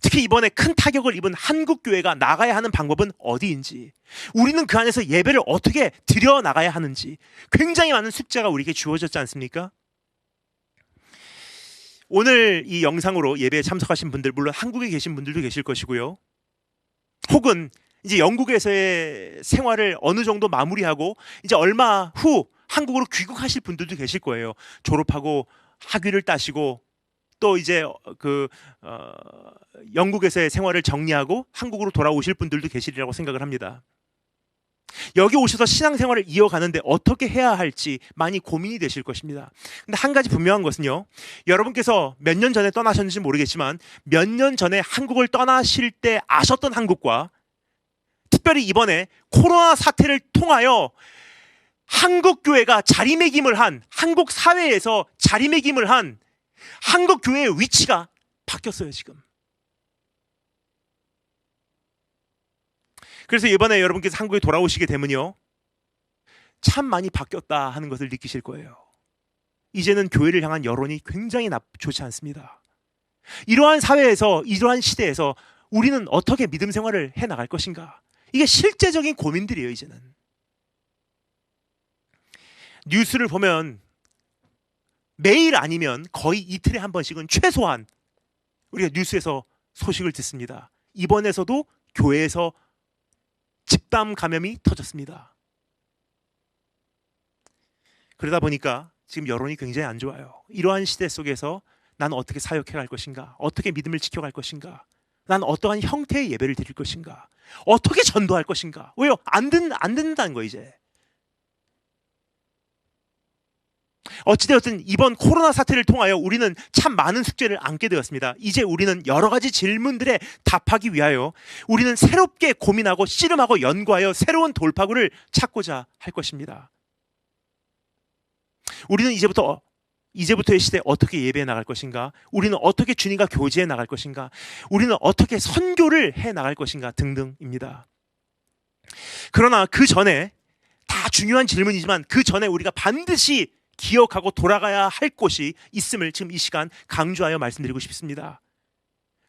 Speaker 1: 특히 이번에 큰 타격을 입은 한국 교회가 나가야 하는 방법은 어디인지, 우리는 그 안에서 예배를 어떻게 드려 나가야 하는지 굉장히 많은 숙제가 우리에게 주어졌지 않습니까? 오늘 이 영상으로 예배에 참석하신 분들, 물론 한국에 계신 분들도 계실 것이고요. 혹은 이제 영국에서의 생활을 어느 정도 마무리하고 이제 얼마 후 한국으로 귀국하실 분들도 계실 거예요. 졸업하고 학위를 따시고 또 이제 영국에서의 생활을 정리하고 한국으로 돌아오실 분들도 계시리라고 생각을 합니다. 여기 오셔서 신앙생활을 이어가는데 어떻게 해야 할지 많이 고민이 되실 것입니다. 근데 한 가지 분명한 것은요, 여러분께서 몇 년 전에 떠나셨는지 모르겠지만 몇 년 전에 한국을 떠나실 때 아셨던 한국과 특별히 이번에 코로나 사태를 통하여 한국 교회가 자리매김을 한, 한국 사회에서 자리매김을 한 한국 교회의 위치가 바뀌었어요, 지금. 그래서 이번에 여러분께서 한국에 돌아오시게 되면요, 참 많이 바뀌었다 하는 것을 느끼실 거예요. 이제는 교회를 향한 여론이 굉장히 좋지 않습니다. 이러한 사회에서, 이러한 시대에서 우리는 어떻게 믿음 생활을 해 나갈 것인가? 이게 실제적인 고민들이에요, 이제는. 뉴스를 보면 매일 아니면 거의 이틀에 한 번씩은 최소한 우리가 뉴스에서 소식을 듣습니다. 이번에서도 교회에서 집단 감염이 터졌습니다. 그러다 보니까 지금 여론이 굉장히 안 좋아요. 이러한 시대 속에서 난 어떻게 사역해 갈 것인가? 어떻게 믿음을 지켜갈 것인가? 난 어떠한 형태의 예배를 드릴 것인가? 어떻게 전도할 것인가? 왜요? 안 듣는다는 거예요, 이제. 어찌되었든 이번 코로나 사태를 통하여 우리는 참 많은 숙제를 안게 되었습니다. 이제 우리는 여러 가지 질문들에 답하기 위하여 우리는 새롭게 고민하고 씨름하고 연구하여 새로운 돌파구를 찾고자 할 것입니다. 우리는 이제부터의 시대에 어떻게 예배해 나갈 것인가? 우리는 어떻게 주님과 교제해 나갈 것인가? 우리는 어떻게 선교를 해 나갈 것인가? 등등입니다. 그러나 그 전에, 다 중요한 질문이지만 그 전에 우리가 반드시 기억하고 돌아가야 할 곳이 있음을 지금 이 시간 강조하여 말씀드리고 싶습니다.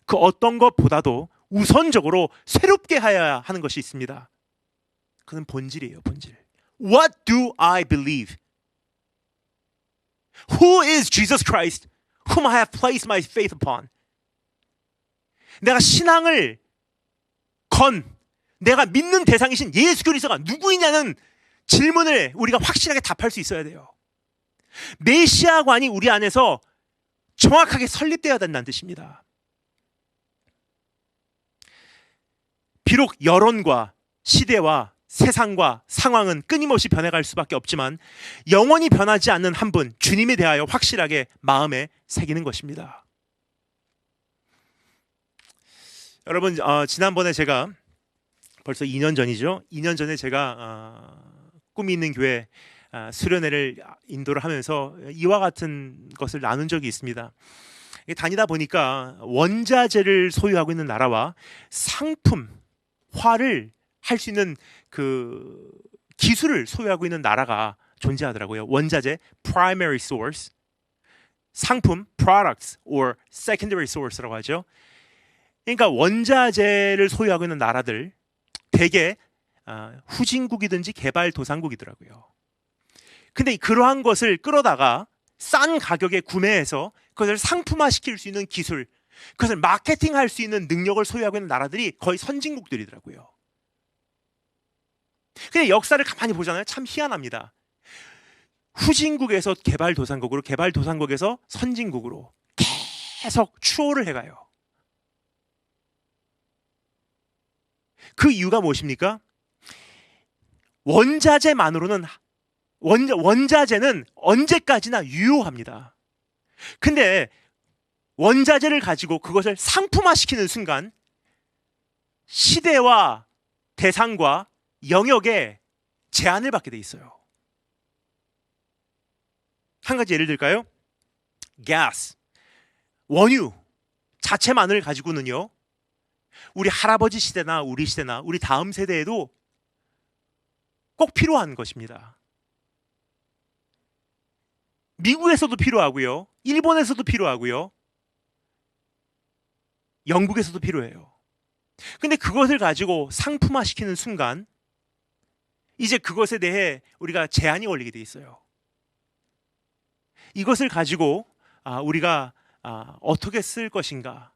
Speaker 1: 그 어떤 것보다도 우선적으로 새롭게 해야 하는 것이 있습니다. 그는 본질이에요, 본질. What do I believe? Who is Jesus Christ, whom I have placed my faith upon? 내가 신앙을 내가 믿는 대상이신 예수 그리스도가 누구이냐는 질문을 우리가 확실하게 답할 수 있어야 돼요. 메시아관이 우리 안에서 정확하게 설립되어야 된다는 뜻입니다. 비록 여론과 시대와 세상과 상황은 끊임없이 변해갈 수밖에 없지만 영원히 변하지 않는 한 분, 주님에 대하여 확실하게 마음에 새기는 것입니다. 여러분, 지난번에 제가 벌써 2년 전이죠. 2년 전에 제가 꿈이 있는 교회 수련회를 인도를 하면서 이와 같은 것을 나눈 적이 있습니다. 다니다 보니까 원자재를 소유하고 있는 나라와 상품화를 할 수 있는 그 기술을 소유하고 있는 나라가 존재하더라고요. 원자재 primary source, 상품 products or secondary source라고 하죠. 그러니까 원자재를 소유하고 있는 나라들 대개 후진국이든지 개발도상국이더라고요. 근데 그러한 것을 끌어다가 싼 가격에 구매해서 그것을 상품화시킬 수 있는 기술, 그것을 마케팅할 수 있는 능력을 소유하고 있는 나라들이 거의 선진국들이더라고요. 근데 역사를 가만히 보잖아요. 참 희한합니다. 후진국에서 개발도상국으로, 개발도상국에서 선진국으로 계속 추월을 해가요. 그 이유가 무엇입니까? 원자재는 언제까지나 유효합니다. 근데 원자재를 가지고 그것을 상품화시키는 순간 시대와 대상과 영역에 제한을 받게 돼 있어요. 한 가지 예를 들까요? 가스, 원유 자체만을 가지고는요, 우리 할아버지 시대나 우리 시대나 우리 다음 세대에도 꼭 필요한 것입니다. 미국에서도 필요하고요, 일본에서도 필요하고요, 영국에서도 필요해요. 근데 그것을 가지고 상품화시키는 순간 이제 그것에 대해 우리가 제한이 걸리게 돼 있어요. 이것을 가지고 우리가 어떻게 쓸 것인가.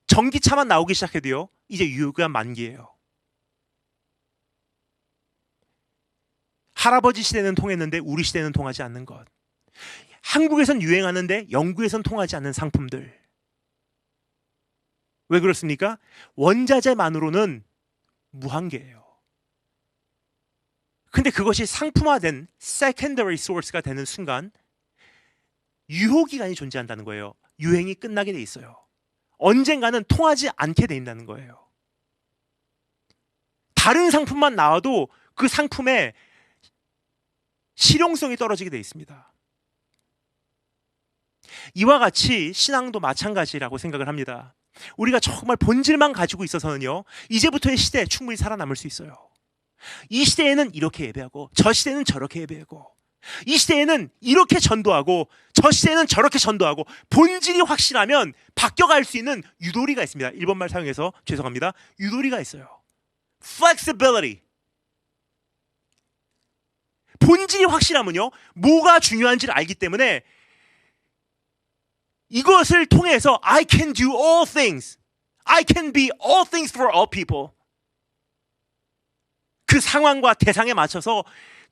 Speaker 1: 전기차만 나오기 시작해도요, 이제 유효기간 만기예요. 할아버지 시대는 통했는데 우리 시대는 통하지 않는 것. 한국에선 유행하는데 영국에선 통하지 않는 상품들. 왜 그렇습니까? 원자재만으로는 무한계예요. 근데 그것이 상품화된 secondary source가 되는 순간 유효기간이 존재한다는 거예요. 유행이 끝나게 돼 있어요. 언젠가는 통하지 않게 돼 있다는 거예요. 다른 상품만 나와도 그 상품의 실용성이 떨어지게 돼 있습니다. 이와 같이 신앙도 마찬가지라고 생각을 합니다. 우리가 정말 본질만 가지고 있어서는요, 이제부터의 시대에 충분히 살아남을 수 있어요. 이 시대에는 이렇게 예배하고 저 시대는 저렇게 예배하고 이 시대에는 이렇게 전도하고 저 시대에는 저렇게 전도하고 본질이 확실하면 바뀌어갈 수 있는 유도리가 있습니다. 일본말 사용해서 죄송합니다. 유도리가 있어요. Flexibility. 본질이 확실하면요, 뭐가 중요한지를 알기 때문에 이것을 통해서 I can do all things. I can be all things for all people. 그 상황과 대상에 맞춰서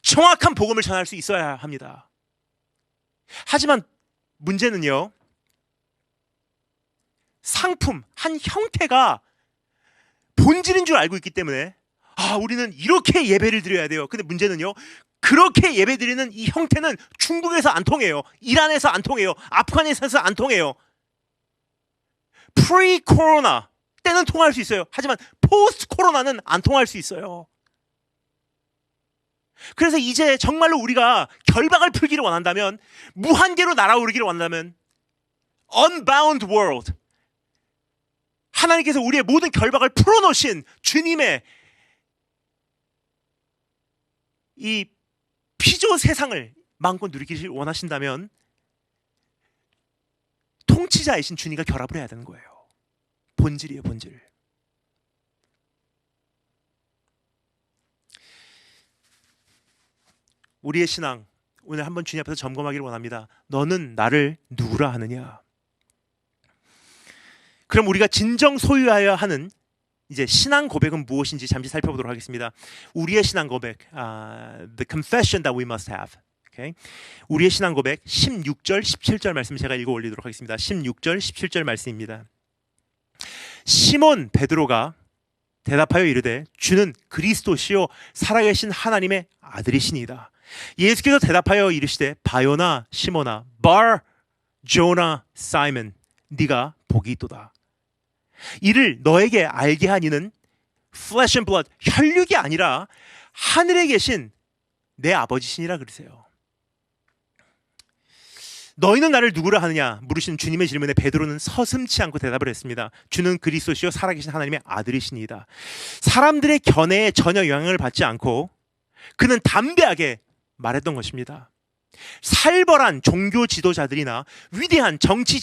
Speaker 1: 정확한 복음을 전할 수 있어야 합니다. 하지만 문제는요, 상품, 한 형태가 본질인 줄 알고 있기 때문에 우리는 이렇게 예배를 드려야 돼요. 근데 문제는요, 그렇게 예배 드리는 이 형태는 중국에서 안 통해요. 이란에서 안 통해요. 아프가니스탄에서 안 통해요. 프리-코로나 때는 통할 수 있어요. 하지만 포스트-코로나는 안 통할 수 있어요. 그래서 이제 정말로 우리가 결박을 풀기를 원한다면, 무한계로 날아오르기를 원한다면, unbound world, 하나님께서 우리의 모든 결박을 풀어놓으신 주님의 이 피조 세상을 마음껏 누리기를 원하신다면 통치자이신 주님과 결합을 해야 되는 거예요. 본질이에요, 본질. 우리의 신앙, 오늘 한번 주님 앞에서 점검하기를 원합니다. 너는 나를 누구라 하느냐? 그럼 우리가 진정 소유하여야 하는 이제 신앙 고백은 무엇인지 잠시 살펴보도록 하겠습니다. 우리의 신앙 고백, the confession that we must have. Okay? 우리의 신앙 고백 16절, 17절 말씀 제가 읽어 올리도록 하겠습니다. 16절, 17절 말씀입니다. 시몬 베드로가 대답하여 이르되 주는 그리스도시요 살아계신 하나님의 아들이시니이다. 예수께서 대답하여 이르시되 바요나 시몬아 bar 조나 사이먼 네가 복이 있도다. 이를 너에게 알게 한 이는 flesh and blood, 혈육이 아니라 하늘에 계신 내 아버지시니라 그러세요. 너희는 나를 누구라 하느냐 물으신 주님의 질문에 베드로는 서슴지 않고 대답을 했습니다. 주는 그리스도시요 살아계신 하나님의 아들이시니이다. 사람들의 견해에 전혀 영향을 받지 않고 그는 담대하게 말했던 것입니다. 살벌한 종교 지도자들이나 위대한 정치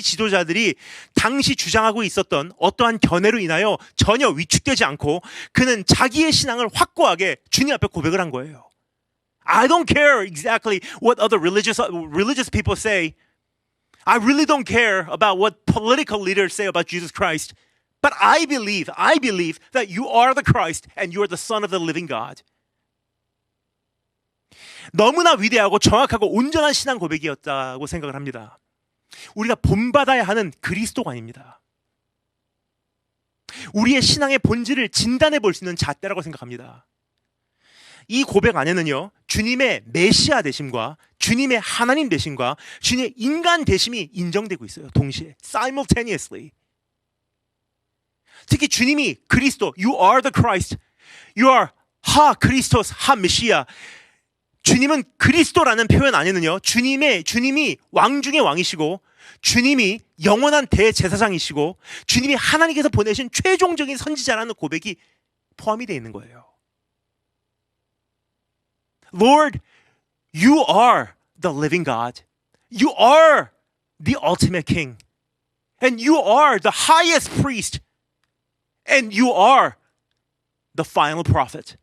Speaker 1: 지도자들이 당시 주장하고 있었던 어떠한 견해로 인하여 전혀 위축되지 않고 그는 자기의 신앙을 확고하게 주님 앞에 고백을 한 거예요. I don't care exactly what other religious people say. I really don't care about what political leaders say about Jesus Christ. But I believe that you are the Christ and you are the Son of the living God. 너무나 위대하고 정확하고 온전한 신앙 고백이었다고 생각을 합니다. 우리가 본받아야 하는 그리스도관입니다. 우리의 신앙의 본질을 진단해 볼 수 있는 잣대라고 생각합니다. 이 고백 안에는요, 주님의 메시아 되심과 주님의 하나님 되심과 주님의 인간 되심이 인정되고 있어요. 동시에 simultaneously. 특히 주님이 그리스도, you are the Christ, you are 하 크리스토스 하 메시아. 주님은 그리스도라는 표현 안에는요, 주님이 왕 중의 왕이시고 주님이 영원한 대제사장이시고 주님이 하나님께서 보내신 최종적인 선지자라는 고백이 포함이 되어 있는 거예요. Lord, you are the living God. You are the ultimate king. And you are the highest priest. And you are the final prophet.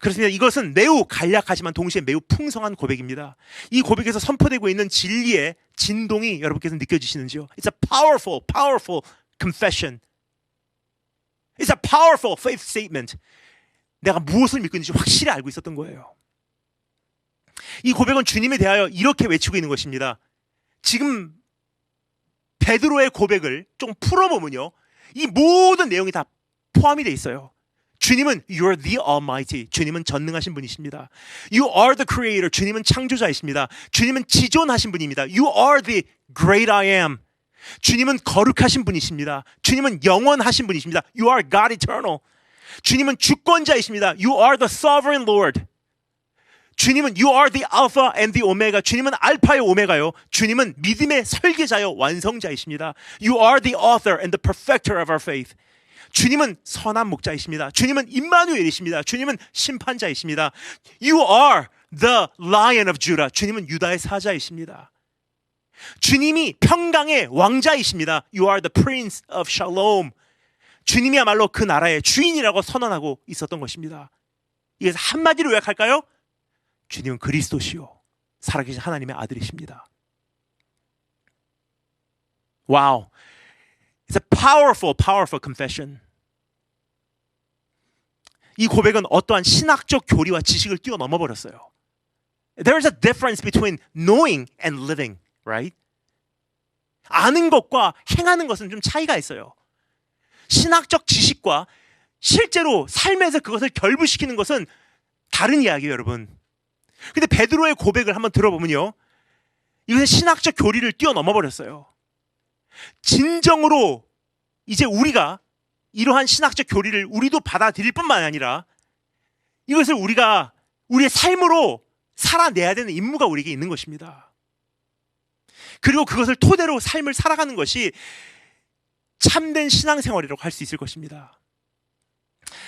Speaker 1: 그렇습니다. 이것은 매우 간략하지만 동시에 매우 풍성한 고백입니다. 이 고백에서 선포되고 있는 진리의 진동이 여러분께서 느껴지시는지요? It's a powerful, powerful confession. It's a powerful faith statement. 내가 무엇을 믿고 있는지 확실히 알고 있었던 거예요. 이 고백은 주님에 대하여 이렇게 외치고 있는 것입니다. 지금 베드로의 고백을 좀 풀어보면요, 이 모든 내용이 다 포함이 돼 있어요. 주님은 You're the Almighty. 주님은 전능하신 분이십니다. You are the Creator. 주님은 창조자이십니다. 주님은 지존하신 분입니다. You are the Great I Am. 주님은 거룩하신 분이십니다. 주님은 영원하신 분이십니다. You are God Eternal. 주님은 주권자이십니다. You are the Sovereign Lord. 주님은 You are the Alpha and the Omega. 주님은 알파요 오메가요. 주님은 믿음의 설계자요 완성자이십니다. You are the Author and the Perfecter of our faith. 주님은 선한 목자이십니다. 주님은 임마누엘이십니다. 주님은 심판자이십니다. You are the Lion of Judah. 주님은 유다의 사자이십니다. 주님이 평강의 왕자이십니다. You are the Prince of Shalom. 주님이야말로 그 나라의 주인이라고 선언하고 있었던 것입니다. 이것을 한마디로 요약할까요? 주님은 그리스도시요 살아계신 하나님의 아들이십니다. Wow. It's a powerful, powerful confession. 이 고백은 어떠한 신학적 교리와 지식을 뛰어넘어 버렸어요. There's a difference between knowing and living, right? 아는 것과 행하는 것은 좀 차이가 있어요. 신학적 지식과 실제로 삶에서 그것을 결부시키는 것은 다른 이야기예요, 여러분. 근데 베드로의 고백을 한번 들어보면요, 이것은 신학적 교리를 뛰어넘어 버렸어요. 진정으로 이제 우리가 이러한 신학적 교리를 우리도 받아들일 뿐만 아니라 이것을 우리가 우리의 삶으로 살아내야 되는 임무가 우리에게 있는 것입니다. 그리고 그것을 토대로 삶을 살아가는 것이 참된 신앙생활이라고 할 수 있을 것입니다.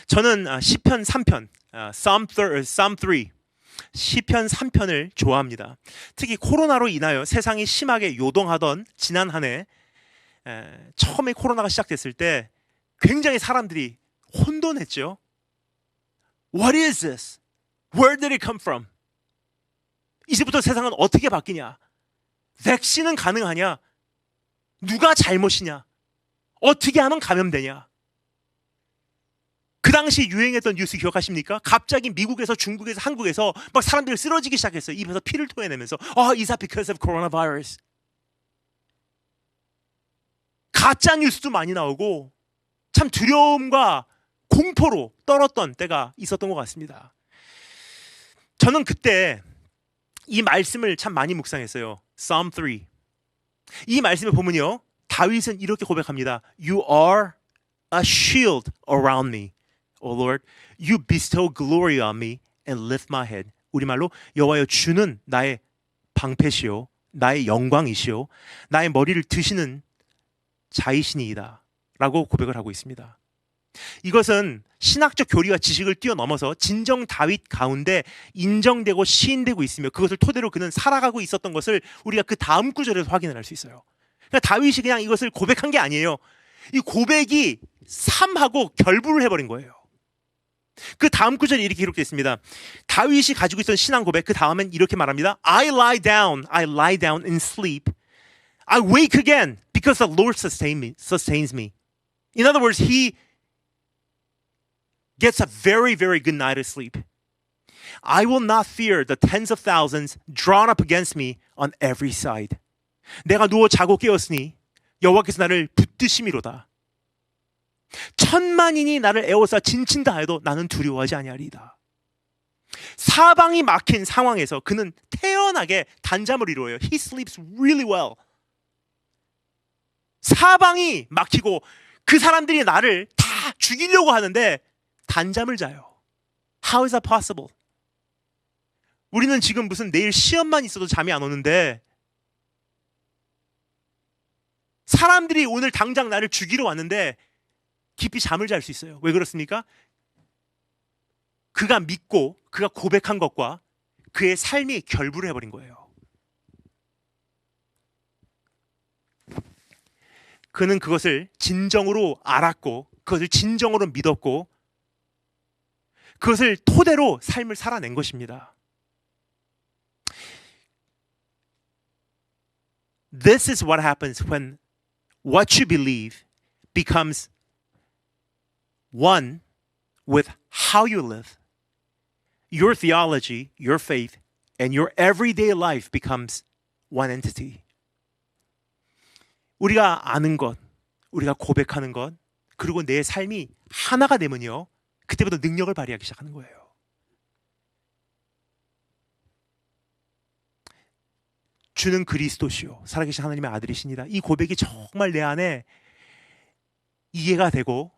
Speaker 1: 저는 시편 3편, Psalm 3, 시편 3편을 좋아합니다. 특히 코로나로 인하여 세상이 심하게 요동하던 지난 한 해, 처음에 코로나가 시작됐을 때 굉장히 사람들이 혼돈했죠. What is this? Where did it come from? 이제부터 세상은 어떻게 바뀌냐? 백신은 가능하냐? 누가 잘못이냐? 어떻게 하면 감염되냐? 그 당시 유행했던 뉴스 기억하십니까? 갑자기 미국에서 중국에서 한국에서 막 사람들이 쓰러지기 시작했어요. 입에서 피를 토해내면서 Is that because of coronavirus? 가짜 뉴스도 많이 나오고 참 두려움과 공포로 떨었던 때가 있었던 것 같습니다. 저는 그때 이 말씀을 참 많이 묵상했어요. Psalm 3. 이 말씀을 보면요, 다윗은 이렇게 고백합니다. You are a shield around me. O Lord, you bestow glory on me and lift my head. 우리말로 여호와여, 주는 나의 방패시요 나의 영광이시요 나의 머리를 드시는 자이시니이다 라고 고백을 하고 있습니다. 이것은 신학적 교리와 지식을 뛰어넘어서 진정 다윗 가운데 인정되고 시인되고 있으며 그것을 토대로 그는 살아가고 있었던 것을 우리가 그 다음 구절에서 확인을 할 수 있어요. 그러니까 다윗이 그냥 이것을 고백한 게 아니에요. 이 고백이 삶하고 결부를 해버린 거예요. 그 다음 구절이 이렇게 기록되어 있습니다. 다윗이 가지고 있던 신앙 고백, 그 다음엔 이렇게 말합니다. I lie down and sleep. I wake again because the Lord sustains me. In other words, he gets a very, very good night of sleep. I will not fear the tens of thousands drawn up against me on every side. 내가 누워 자고 깨었으니 여호와께서 나를 붙드심이로다. 천만인이 나를 에워싸 진친다 해도 나는 두려워하지 아니하리이다. 사방이 막힌 상황에서 그는 태연하게 단잠을 이루어요. He sleeps really well. 사방이 막히고 그 사람들이 나를 다 죽이려고 하는데 단잠을 자요. How is that possible? 우리는 지금 무슨 내일 시험만 있어도 잠이 안 오는데 사람들이 오늘 당장 나를 죽이러 왔는데 깊이 잠을 잘 수 있어요. 왜 그렇습니까? 그가 믿고 그가 고백한 것과 그의 삶이 결부를 해버린 거예요. 그는 그것을 진정으로 알았고 그것을 진정으로 믿었고 그것을 토대로 삶을 살아낸 것입니다. This is what happens when what you believe becomes one with how you live. Your theology, your faith, and your everyday life becomes one entity. 우리가 아는 것, 우리가 고백하는 것, 그리고 내 삶이 하나가 되면요, 그때부터 능력을 발휘하기 시작하는 거예요. 주는 그리스도시요 살아계신 하나님의 아들이시니다. 이 고백이 정말 내 안에 이해가 되고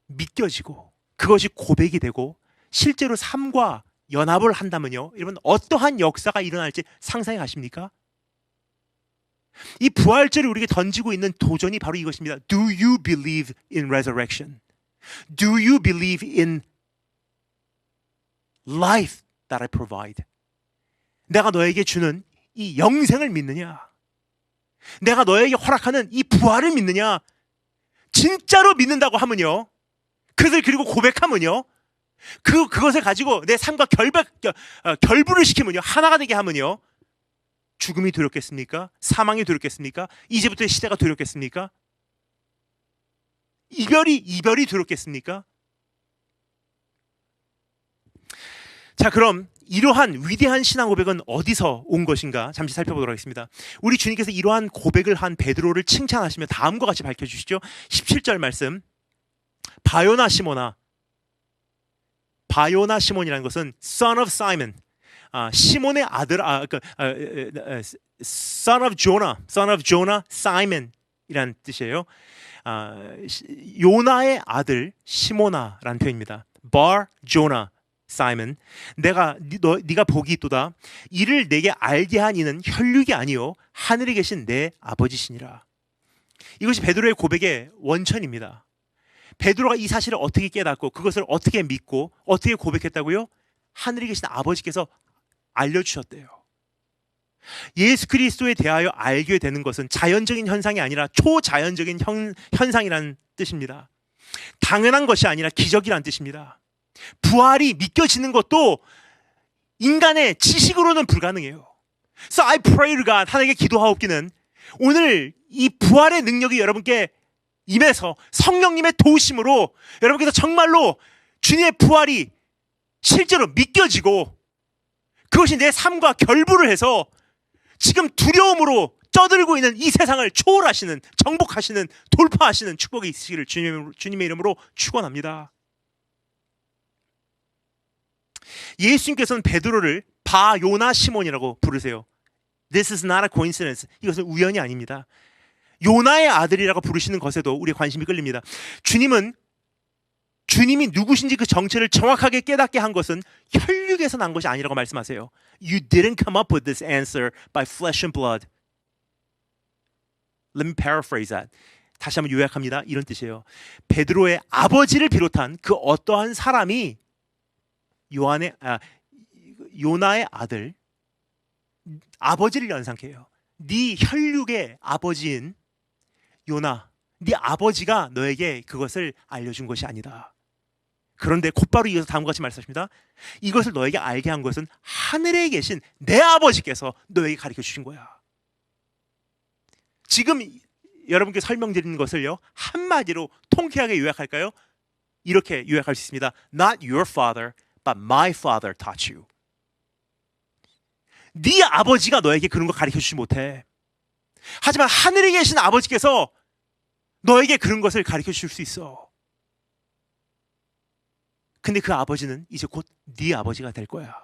Speaker 1: 믿겨지고 그것이 고백이 되고 실제로 삶과 연합을 한다면요, 여러분 어떠한 역사가 일어날지 상상해 가십니까? 이 부활절이 우리에게 던지고 있는 도전이 바로 이것입니다. Do you believe in resurrection? Do you believe in life that I provide? 내가 너에게 주는 이 영생을 믿느냐? 내가 너에게 허락하는 이 부활을 믿느냐? 진짜로 믿는다고 하면요, 그것을 그리고 고백하면요, 그것을 가지고 내 삶과 결부를 시키면요, 하나가 되게 하면요, 죽음이 두렵겠습니까? 사망이 두렵겠습니까? 이제부터의 시대가 두렵겠습니까? 이별이 두렵겠습니까? 자, 그럼 이러한 위대한 신앙 고백은 어디서 온 것인가 잠시 살펴보도록 하겠습니다. 우리 주님께서 이러한 고백을 한 베드로를 칭찬하시며 다음과 같이 밝혀주시죠. 17절 말씀, 바요나 시몬이라는 것은 son of Simon, 시몬의 아들, son of Jonah, Simon이라는 뜻이에요. 요나의 아들 시모나라는 표현입니다. bar Jonah, Simon, 네가 복이 있도다. 이를 내게 알게 한 이는 혈육이 아니요 하늘에 계신 내 아버지시니라. 이것이 베드로의 고백의 원천입니다. 베드로가 이 사실을 어떻게 깨닫고 그것을 어떻게 믿고 어떻게 고백했다고요? 하늘에 계신 아버지께서 알려주셨대요. 예수 그리스도에 대하여 알게 되는 것은 자연적인 현상이 아니라 초자연적인 현상이라는 뜻입니다. 당연한 것이 아니라 기적이라는 뜻입니다. 부활이 믿겨지는 것도 인간의 지식으로는 불가능해요. So I pray to God, 하나님께 기도하옵기는 오늘 이 부활의 능력이 여러분께 임해서 성령님의 도우심으로 여러분께서 정말로 주님의 부활이 실제로 믿겨지고 그것이 내 삶과 결부를 해서 지금 두려움으로 쪄들고 있는 이 세상을 초월하시는, 정복하시는, 돌파하시는 축복이 있으시기를 주님의 이름으로 축원합니다. 예수님께서는 베드로를 바요나 시몬이라고 부르세요. This is not a coincidence. 이것은 우연이 아닙니다. 요나의 아들이라고 부르시는 것에도 우리의 관심이 끌립니다. 주님이 누구신지 그 정체를 정확하게 깨닫게 한 것은 혈육에서 난 것이 아니라고 말씀하세요. You didn't come up with this answer by flesh and blood. Let me paraphrase that. 다시 한번 요약합니다. 이런 뜻이에요. 베드로의 아버지를 비롯한 그 어떠한 사람이 요나의 아들, 아버지를 연상케 해요. 네 혈육의 아버지인 요나, 네 아버지가 너에게 그것을 알려준 것이 아니다. 그런데 곧바로 이어서 다음과 같이 말씀하십니다. 이것을 너에게 알게 한 것은 하늘에 계신 내 아버지께서 너에게 가르쳐 주신 거야. 지금 여러분께 설명드리는 것을요, 한마디로 통쾌하게 요약할까요? 이렇게 요약할 수 있습니다. Not your father, but my father taught you. 네 아버지가 너에게 그런 거 가르쳐 주지 못해. 하지만 하늘에 계신 아버지께서 너에게 그런 것을 가르쳐 줄 수 있어. 근데 그 아버지는 이제 곧 네 아버지가 될 거야.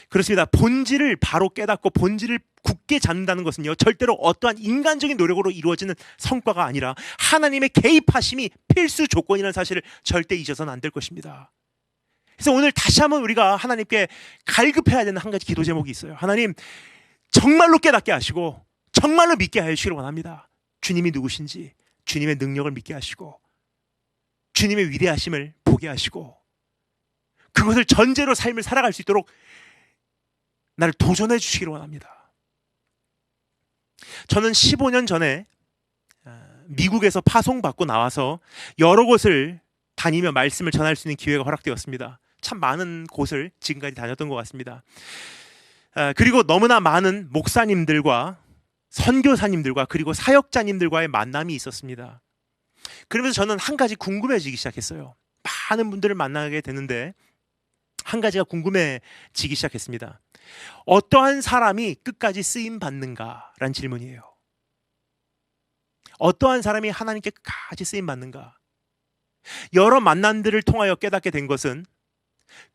Speaker 1: 그렇습니다. 본질을 바로 깨닫고 본질을 굳게 잡는다는 것은요, 절대로 어떠한 인간적인 노력으로 이루어지는 성과가 아니라 하나님의 개입하심이 필수 조건이라는 사실을 절대 잊어서는 안 될 것입니다. 그래서 오늘 다시 한번 우리가 하나님께 갈급해야 되는 한 가지 기도 제목이 있어요. 하나님, 정말로 깨닫게 하시고 정말로 믿게 하시기를 원합니다. 주님이 누구신지, 주님의 능력을 믿게 하시고 주님의 위대하심을 보게 하시고 그것을 전제로 삶을 살아갈 수 있도록 나를 도전해 주시기를 원합니다. 저는 15년 전에 미국에서 파송받고 나와서 여러 곳을 다니며 말씀을 전할 수 있는 기회가 허락되었습니다. 참 많은 곳을 지금까지 다녔던 것 같습니다. 그리고 너무나 많은 목사님들과 선교사님들과 그리고 사역자님들과의 만남이 있었습니다. 그러면서 저는 한 가지 궁금해지기 시작했어요. 많은 분들을 만나게 되는데 한 가지가 궁금해지기 시작했습니다. 어떠한 사람이 끝까지 쓰임 받는가라는 질문이에요. 어떠한 사람이 하나님께 끝까지 쓰임 받는가? 여러 만남들을 통하여 깨닫게 된 것은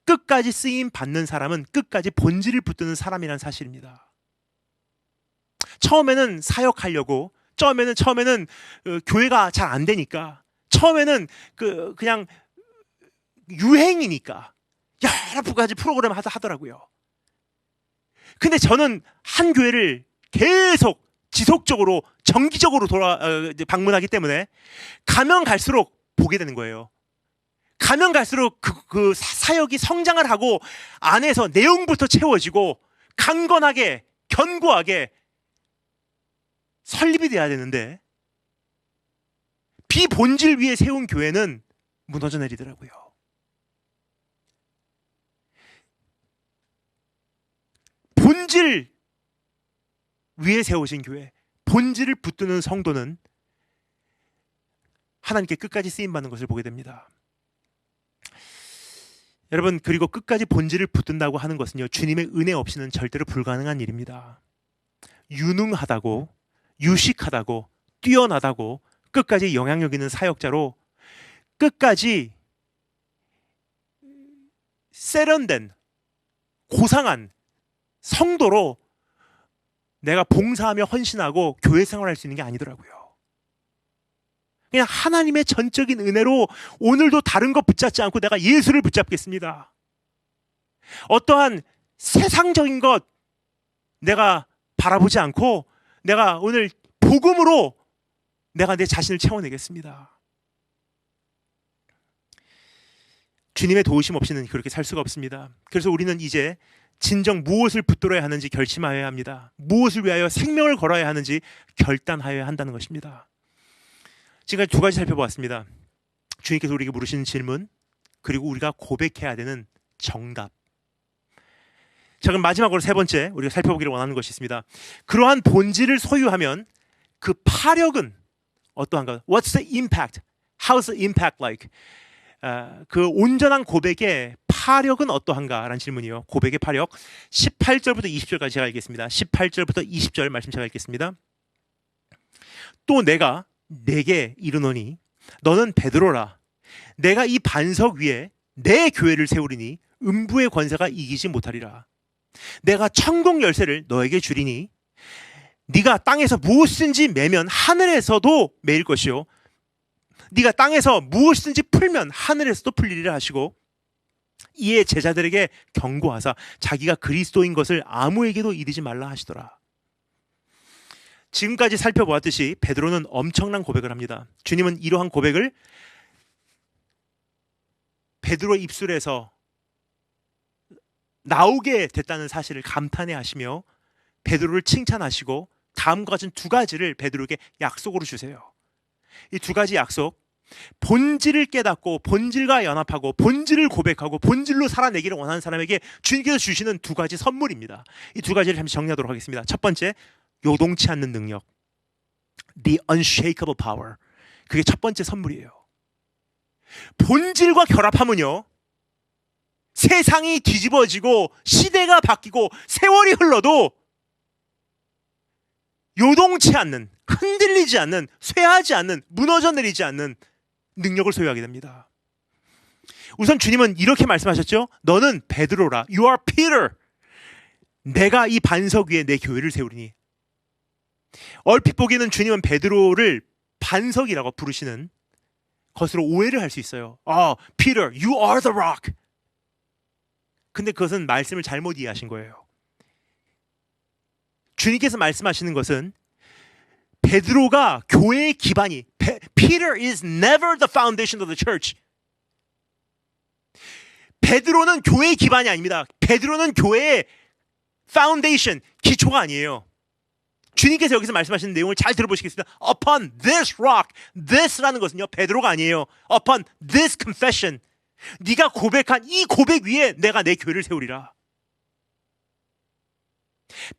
Speaker 1: 끝까지 쓰임 받는 사람은 끝까지 본질을 붙드는 사람이란 사실입니다. 처음에는 사역하려고, 처음에는 교회가 잘 안 되니까, 처음에는 그냥 유행이니까 여러 가지 프로그램 하더라고요. 근데 저는 한 교회를 계속 지속적으로 정기적으로 방문하기 때문에 가면 갈수록 보게 되는 거예요. 가면 갈수록 그 사역이 성장을 하고 안에서 내용부터 채워지고 강건하게 견고하게 설립이 돼야 되는데 비본질 위에 세운 교회는 무너져 내리더라고요. 본질 위에 세우신 교회, 본질을 붙드는 성도는 하나님께 끝까지 쓰임받는 것을 보게 됩니다. 여러분, 그리고 끝까지 본질을 붙든다고 하는 것은요, 주님의 은혜 없이는 절대로 불가능한 일입니다. 유능하다고, 유식하다고, 뛰어나다고, 끝까지 영향력 있는 사역자로, 끝까지 세련된, 고상한 성도로 내가 봉사하며 헌신하고 교회 생활할 수 있는 게 아니더라고요. 그냥 하나님의 전적인 은혜로 오늘도 다른 것 붙잡지 않고 내가 예수를 붙잡겠습니다. 어떠한 세상적인 것 내가 바라보지 않고 내가 오늘 복음으로 내가 내 자신을 채워내겠습니다. 주님의 도우심 없이는 그렇게 살 수가 없습니다. 그래서 우리는 이제 진정 무엇을 붙들어야 하는지 결심하여야 합니다. 무엇을 위하여 생명을 걸어야 하는지 결단하여야 한다는 것입니다. 지금까지 두 가지 살펴보았습니다. 주님께서 우리에게 물으시는 질문, 그리고 우리가 고백해야 되는 정답. 자, 그럼 마지막으로 세 번째 우리가 살펴보기를 원하는 것이 있습니다. 그러한 본질을 소유하면 그 파력은 어떠한가? What's the impact? How's the impact like? 그 온전한 고백의 파력은 어떠한가라는 질문이요. 고백의 파력. 18절부터 20절까지 제가 읽겠습니다. 18절부터 20절 말씀 제가 읽겠습니다. 또 내가 내게 이르노니 너는 베드로라. 내가 이 반석 위에 내 교회를 세우리니 음부의 권세가 이기지 못하리라. 내가 천국 열쇠를 너에게 주리니 네가 땅에서 무엇이든지 매면 하늘에서도 매일 것이요 네가 땅에서 무엇이든지 풀면 하늘에서도 풀리리라 하시고 이에 제자들에게 경고하사 자기가 그리스도인 것을 아무에게도 이르지 말라 하시더라. 지금까지 살펴보았듯이 베드로는 엄청난 고백을 합니다. 주님은 이러한 고백을 베드로의 입술에서 나오게 됐다는 사실을 감탄해 하시며 베드로를 칭찬하시고 다음과 같은 두 가지를 베드로에게 약속으로 주세요. 이 두 가지 약속, 본질을 깨닫고 본질과 연합하고 본질을 고백하고 본질로 살아내기를 원하는 사람에게 주님께서 주시는 두 가지 선물입니다. 이 두 가지를 잠시 정리하도록 하겠습니다. 첫 번째, 요동치 않는 능력, the unshakable power. 그게 첫 번째 선물이에요. 본질과 결합하면요, 세상이 뒤집어지고 시대가 바뀌고 세월이 흘러도 요동치 않는, 흔들리지 않는, 쇠하지 않는, 무너져 내리지 않는 능력을 소유하게 됩니다. 우선 주님은 이렇게 말씀하셨죠. 너는 베드로라. You are Peter. 내가 이 반석 위에 내 교회를 세우리니. 얼핏 보기에는 주님은 베드로를 반석이라고 부르시는 것으로 오해를 할 수 있어요. Peter, you are the rock. 근데 그것은 말씀을 잘못 이해하신 거예요. 주님께서 말씀하시는 것은 베드로가 교회의 기반이, Peter is never the foundation of the church. 베드로는 교회의 기반이 아닙니다. 베드로는 교회의 foundation, 기초가 아니에요. 주님께서 여기서 말씀하시는 내용을 잘 들어보시겠습니다. Upon this rock, this라는 것은요, 베드로가 아니에요. Upon this confession, 네가 고백한 이 고백 위에 내가 내 교회를 세우리라.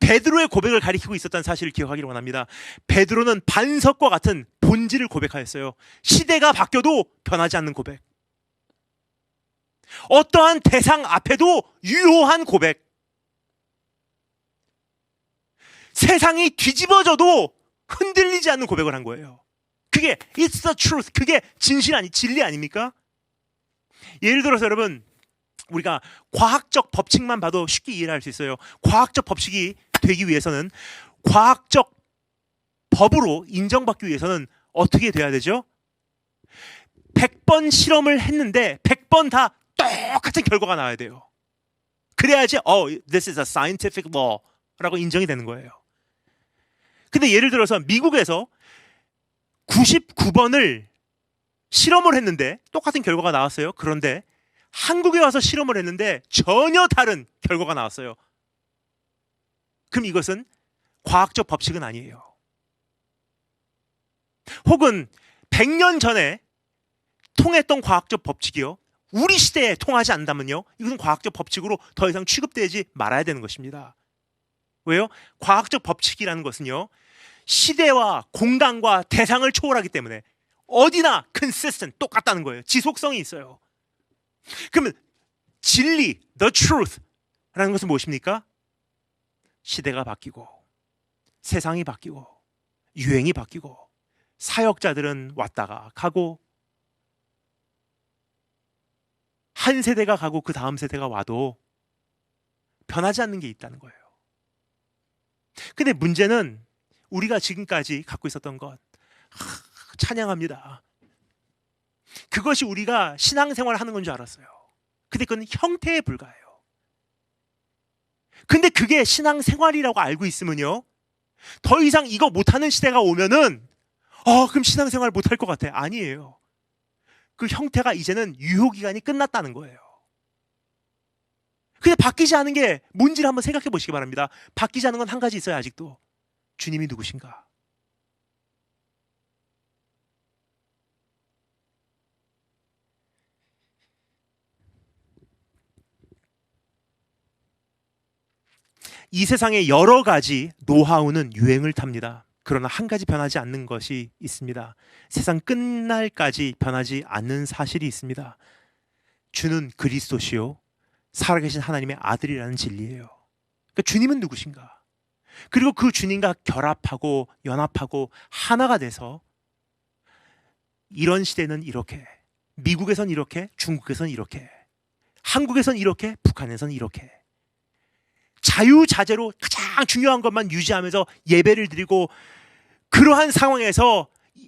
Speaker 1: 베드로의 고백을 가리키고 있었다는 사실을 기억하기를 원합니다. 베드로는 반석과 같은 본질을 고백하였어요. 시대가 바뀌어도 변하지 않는 고백. 어떠한 대상 앞에도 유효한 고백. 세상이 뒤집어져도 흔들리지 않는 고백을 한 거예요. 그게 it's the truth. 그게 진리 아닙니까? 예를 들어서 여러분, 우리가 과학적 법칙만 봐도 쉽게 이해를 할 수 있어요. 과학적 법칙이 되기 위해서는, 과학적 법으로 인정받기 위해서는 어떻게 돼야 되죠? 100번 실험을 했는데 100번 다 똑같은 결과가 나와야 돼요. 그래야지 this is a scientific law 라고 인정이 되는 거예요. 근데 예를 들어서 미국에서 99번을 실험을 했는데 똑같은 결과가 나왔어요. 그런데 한국에 와서 실험을 했는데 전혀 다른 결과가 나왔어요. 그럼 이것은 과학적 법칙은 아니에요. 혹은 100년 전에 통했던 과학적 법칙이요, 우리 시대에 통하지 않는다면요, 이것은 과학적 법칙으로 더 이상 취급되지 말아야 되는 것입니다. 왜요? 과학적 법칙이라는 것은요, 시대와 공간과 대상을 초월하기 때문에 어디나 consistent, 똑같다는 거예요. 지속성이 있어요. 그러면 진리, the truth 라는 것은 무엇입니까? 시대가 바뀌고 세상이 바뀌고 유행이 바뀌고 사역자들은 왔다가 가고 한 세대가 가고 그 다음 세대가 와도 변하지 않는 게 있다는 거예요. 근데 문제는 우리가 지금까지 갖고 있었던 것, 찬양합니다. 그것이 우리가 신앙생활을 하는 건 줄 알았어요. 근데 그건 형태에 불과해요. 근데 그게 신앙생활이라고 알고 있으면요, 더 이상 이거 못하는 시대가 오면은 그럼 신앙생활 못할 것 같아. 아니에요. 그 형태가 이제는 유효기간이 끝났다는 거예요. 근데 바뀌지 않은 게 뭔지를 한번 생각해 보시기 바랍니다. 바뀌지 않은 건 한 가지 있어요. 아직도. 주님이 누구신가? 이 세상의 여러 가지 노하우는 유행을 탑니다. 그러나 한 가지 변하지 않는 것이 있습니다. 세상 끝날까지 변하지 않는 사실이 있습니다. 주는 그리스도시요 살아계신 하나님의 아들이라는 진리예요. 그러니까 주님은 누구신가? 그리고 그 주님과 결합하고 연합하고 하나가 돼서 이런 시대는 이렇게, 미국에선 이렇게, 중국에선 이렇게, 한국에선 이렇게, 북한에선 이렇게, 자유자재로 가장 중요한 것만 유지하면서 예배를 드리고, 그러한 상황에서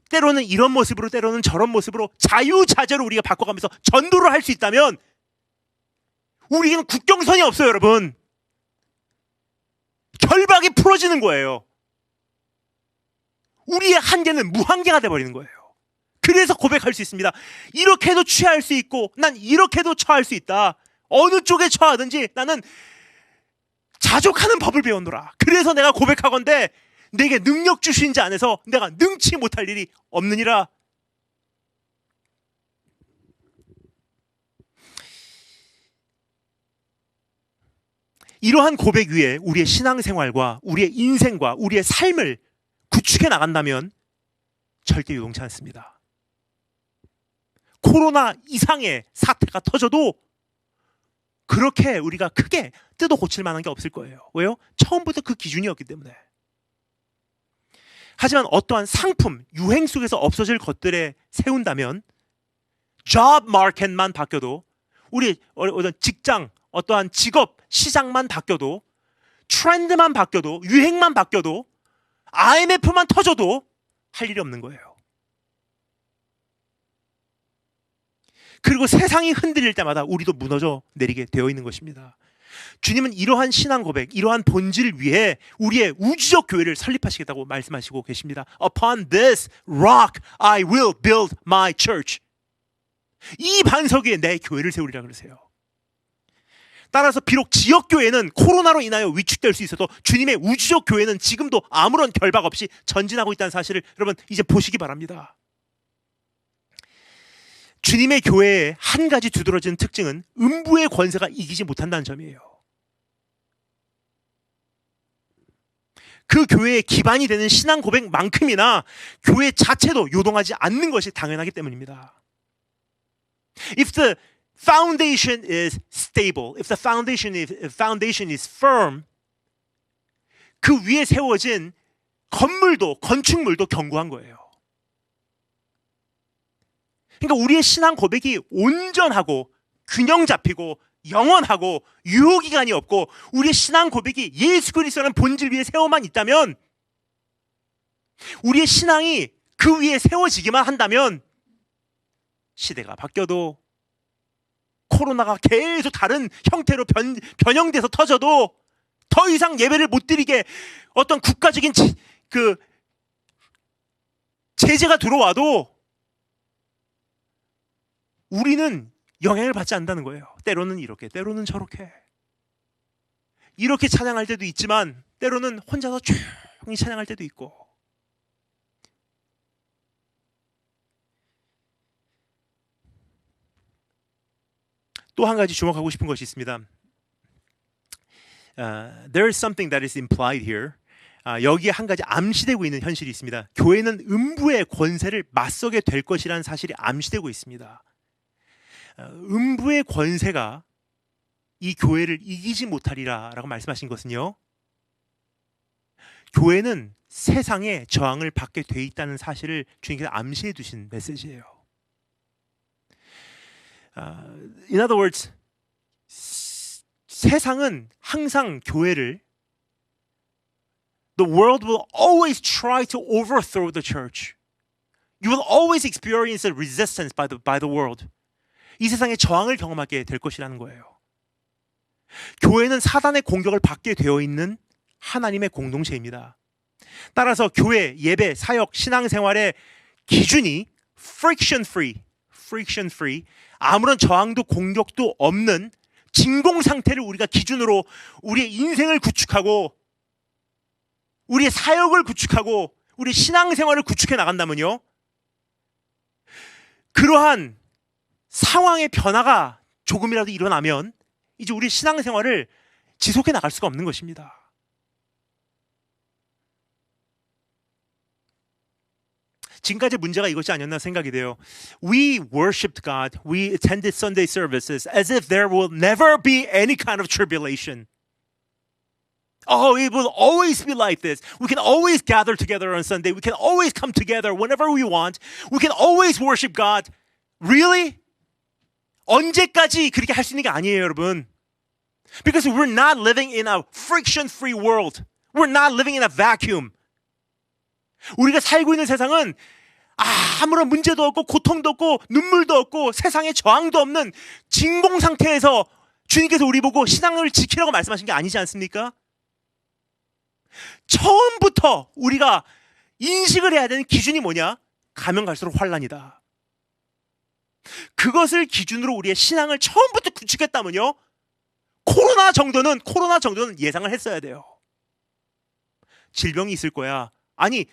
Speaker 1: 때로는 이런 모습으로 때로는 저런 모습으로 자유자재로 우리가 바꿔가면서 전도를 할 수 있다면 우리는 국경선이 없어요. 여러분, 결박이 풀어지는 거예요. 우리의 한계는 무한계가 돼버리는 거예요. 그래서 고백할 수 있습니다. 이렇게도 취할 수 있고 난 이렇게도 처할 수 있다. 어느 쪽에 처하든지 나는 자족하는 법을 배웠노라. 그래서 내가 고백하건대 내게 능력 주신 자 안에서 내가 능치 못할 일이 없느니라. 이러한 고백 위에 우리의 신앙생활과 우리의 인생과 우리의 삶을 구축해 나간다면 절대 요동치 않습니다. 코로나 이상의 사태가 터져도 그렇게 우리가 크게 뜯어 고칠 만한 게 없을 거예요. 왜요? 처음부터 그 기준이었기 때문에. 하지만 어떠한 상품, 유행 속에서 없어질 것들에 세운다면 job market만 바뀌어도, 우리 어떤 직장, 어떠한 직업, 시장만 바뀌어도, 트렌드만 바뀌어도, 유행만 바뀌어도, IMF만 터져도 할 일이 없는 거예요. 그리고 세상이 흔들릴 때마다 우리도 무너져 내리게 되어 있는 것입니다. 주님은 이러한 신앙 고백, 이러한 본질을 위해 우리의 우주적 교회를 설립하시겠다고 말씀하시고 계십니다. Upon this rock I will build my church. 이 반석 위에 내 교회를 세우리라 그러세요. 따라서 비록 지역교회는 코로나로 인하여 위축될 수 있어도 주님의 우주적 교회는 지금도 아무런 결박 없이 전진하고 있다는 사실을 여러분 이제 보시기 바랍니다. 주님의 교회의 한 가지 두드러지는 특징은 음부의 권세가 이기지 못한다는 점이에요. 그 교회의 기반이 되는 신앙 고백만큼이나 교회 자체도 요동하지 않는 것이 당연하기 때문입니다. If the foundation is stable, if the foundation is firm, 그 위에 세워진 건물도, 건축물도 견고한 거예요. 그러니까 우리의 신앙 고백이 온전하고 균형 잡히고 영원하고 유효기간이 없고 우리의 신앙 고백이 예수 그리스도라는 본질 위에 세워만 있다면, 우리의 신앙이 그 위에 세워지기만 한다면 시대가 바뀌어도 코로나가 계속 다른 형태로 변형돼서 터져도 더 이상 예배를 못 드리게 어떤 국가적인 제재가 들어와도 우리는 영향을 받지 않는다는 거예요. 때로는 이렇게, 때로는 저렇게. 이렇게 찬양할 때도 있지만 때로는 혼자서 조용히 찬양할 때도 있고. 또 한 가지 주목하고 싶은 것이 있습니다. There is something that is implied here. 여기에 한 가지 암시되고 있는 현실이 있습니다. 교회는 음부의 권세를 맞서게 될 것이라는 사실이 암시되고 있습니다. 음부의 권세가 이 교회를 이기지 못하리라 라고 말씀하신 것은요, 교회는 세상의 저항을 받게 돼 있다는 사실을 주님께서 암시해 두신 메시지예요. In other words, 세상은 항상 교회를, the world will always try to overthrow the church. You will always experience a resistance by the world. 이 세상의 저항을 경험하게 될 것이라는 거예요. 교회는 사단의 공격을 받게 되어 있는 하나님의 공동체입니다. 따라서 교회, 예배, 사역, 신앙생활의 기준이 friction free, 아무런 저항도 공격도 없는 진공 상태를 우리가 기준으로 우리의 인생을 구축하고 우리의 사역을 구축하고 우리의 신앙생활을 구축해 나간다면요, 그러한 상황의 변화가 조금이라도 일어나면 이제 우리 신앙생활을 지속해 나갈 수가 없는 것입니다. 지금까지 문제가 이것이 아니었나 생각이 돼요. We worshipped God. We attended Sunday services as if there will never be any kind of tribulation. Oh, it will always be like this. We can always gather together on Sunday. We can always come together whenever we want. We can always worship God. Really? 언제까지 그렇게 할 수 있는 게 아니에요, 여러분. Because we're not living in a friction-free world. We're not living in a vacuum. 우리가 살고 있는 세상은 아무런 문제도 없고 고통도 없고 눈물도 없고 세상에 저항도 없는 진공 상태에서 주님께서 우리 보고 신앙을 지키라고 말씀하신 게 아니지 않습니까? 처음부터 우리가 인식을 해야 되는 기준이 뭐냐? 가면 갈수록 환난이다. 그것을 기준으로 우리의 신앙을 처음부터 구축했다면요, 코로나 정도는 예상을 했어야 돼요. 질병이 있을 거야. 아니,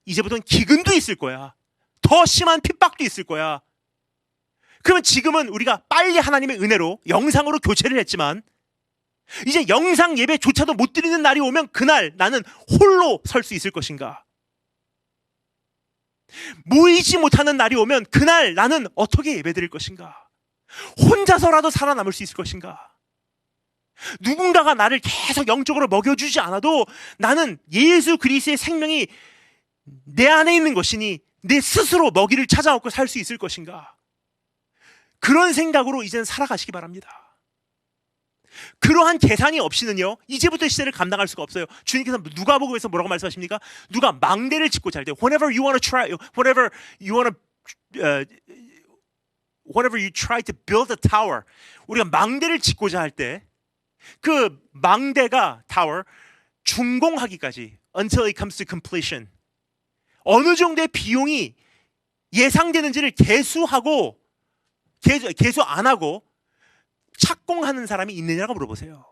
Speaker 1: 이제부터는 기근도 있을 거야. 더 심한 핍박도 있을 거야. 그러면 지금은 우리가 빨리 하나님의 은혜로 영상으로 교체를 했지만 이제 영상 예배조차도 못 드리는 날이 오면 그날 나는 홀로 설 수 있을 것인가? 모이지 못하는 날이 오면 그날 나는 어떻게 예배드릴 것인가? 혼자서라도 살아남을 수 있을 것인가? 누군가가 나를 계속 영적으로 먹여주지 않아도 나는 예수 그리스도의 생명이 내 안에 있는 것이니 내 스스로 먹이를 찾아먹고 살 수 있을 것인가? 그런 생각으로 이제는 살아가시기 바랍니다. 그러한 계산이 없이는요, 이제부터 시대를 감당할 수가 없어요. 주님께서 누가복음에서 뭐라고 말씀하십니까? 누가 망대를 짓고자 할 때, whenever you try to build a tower, 우리가 망대를 짓고자 할 때 그 망대가 tower 준공하기까지 until it comes to completion, 어느 정도의 비용이 예상되는지를 계수 안 하고 착공하는 사람이 있느냐고 물어보세요.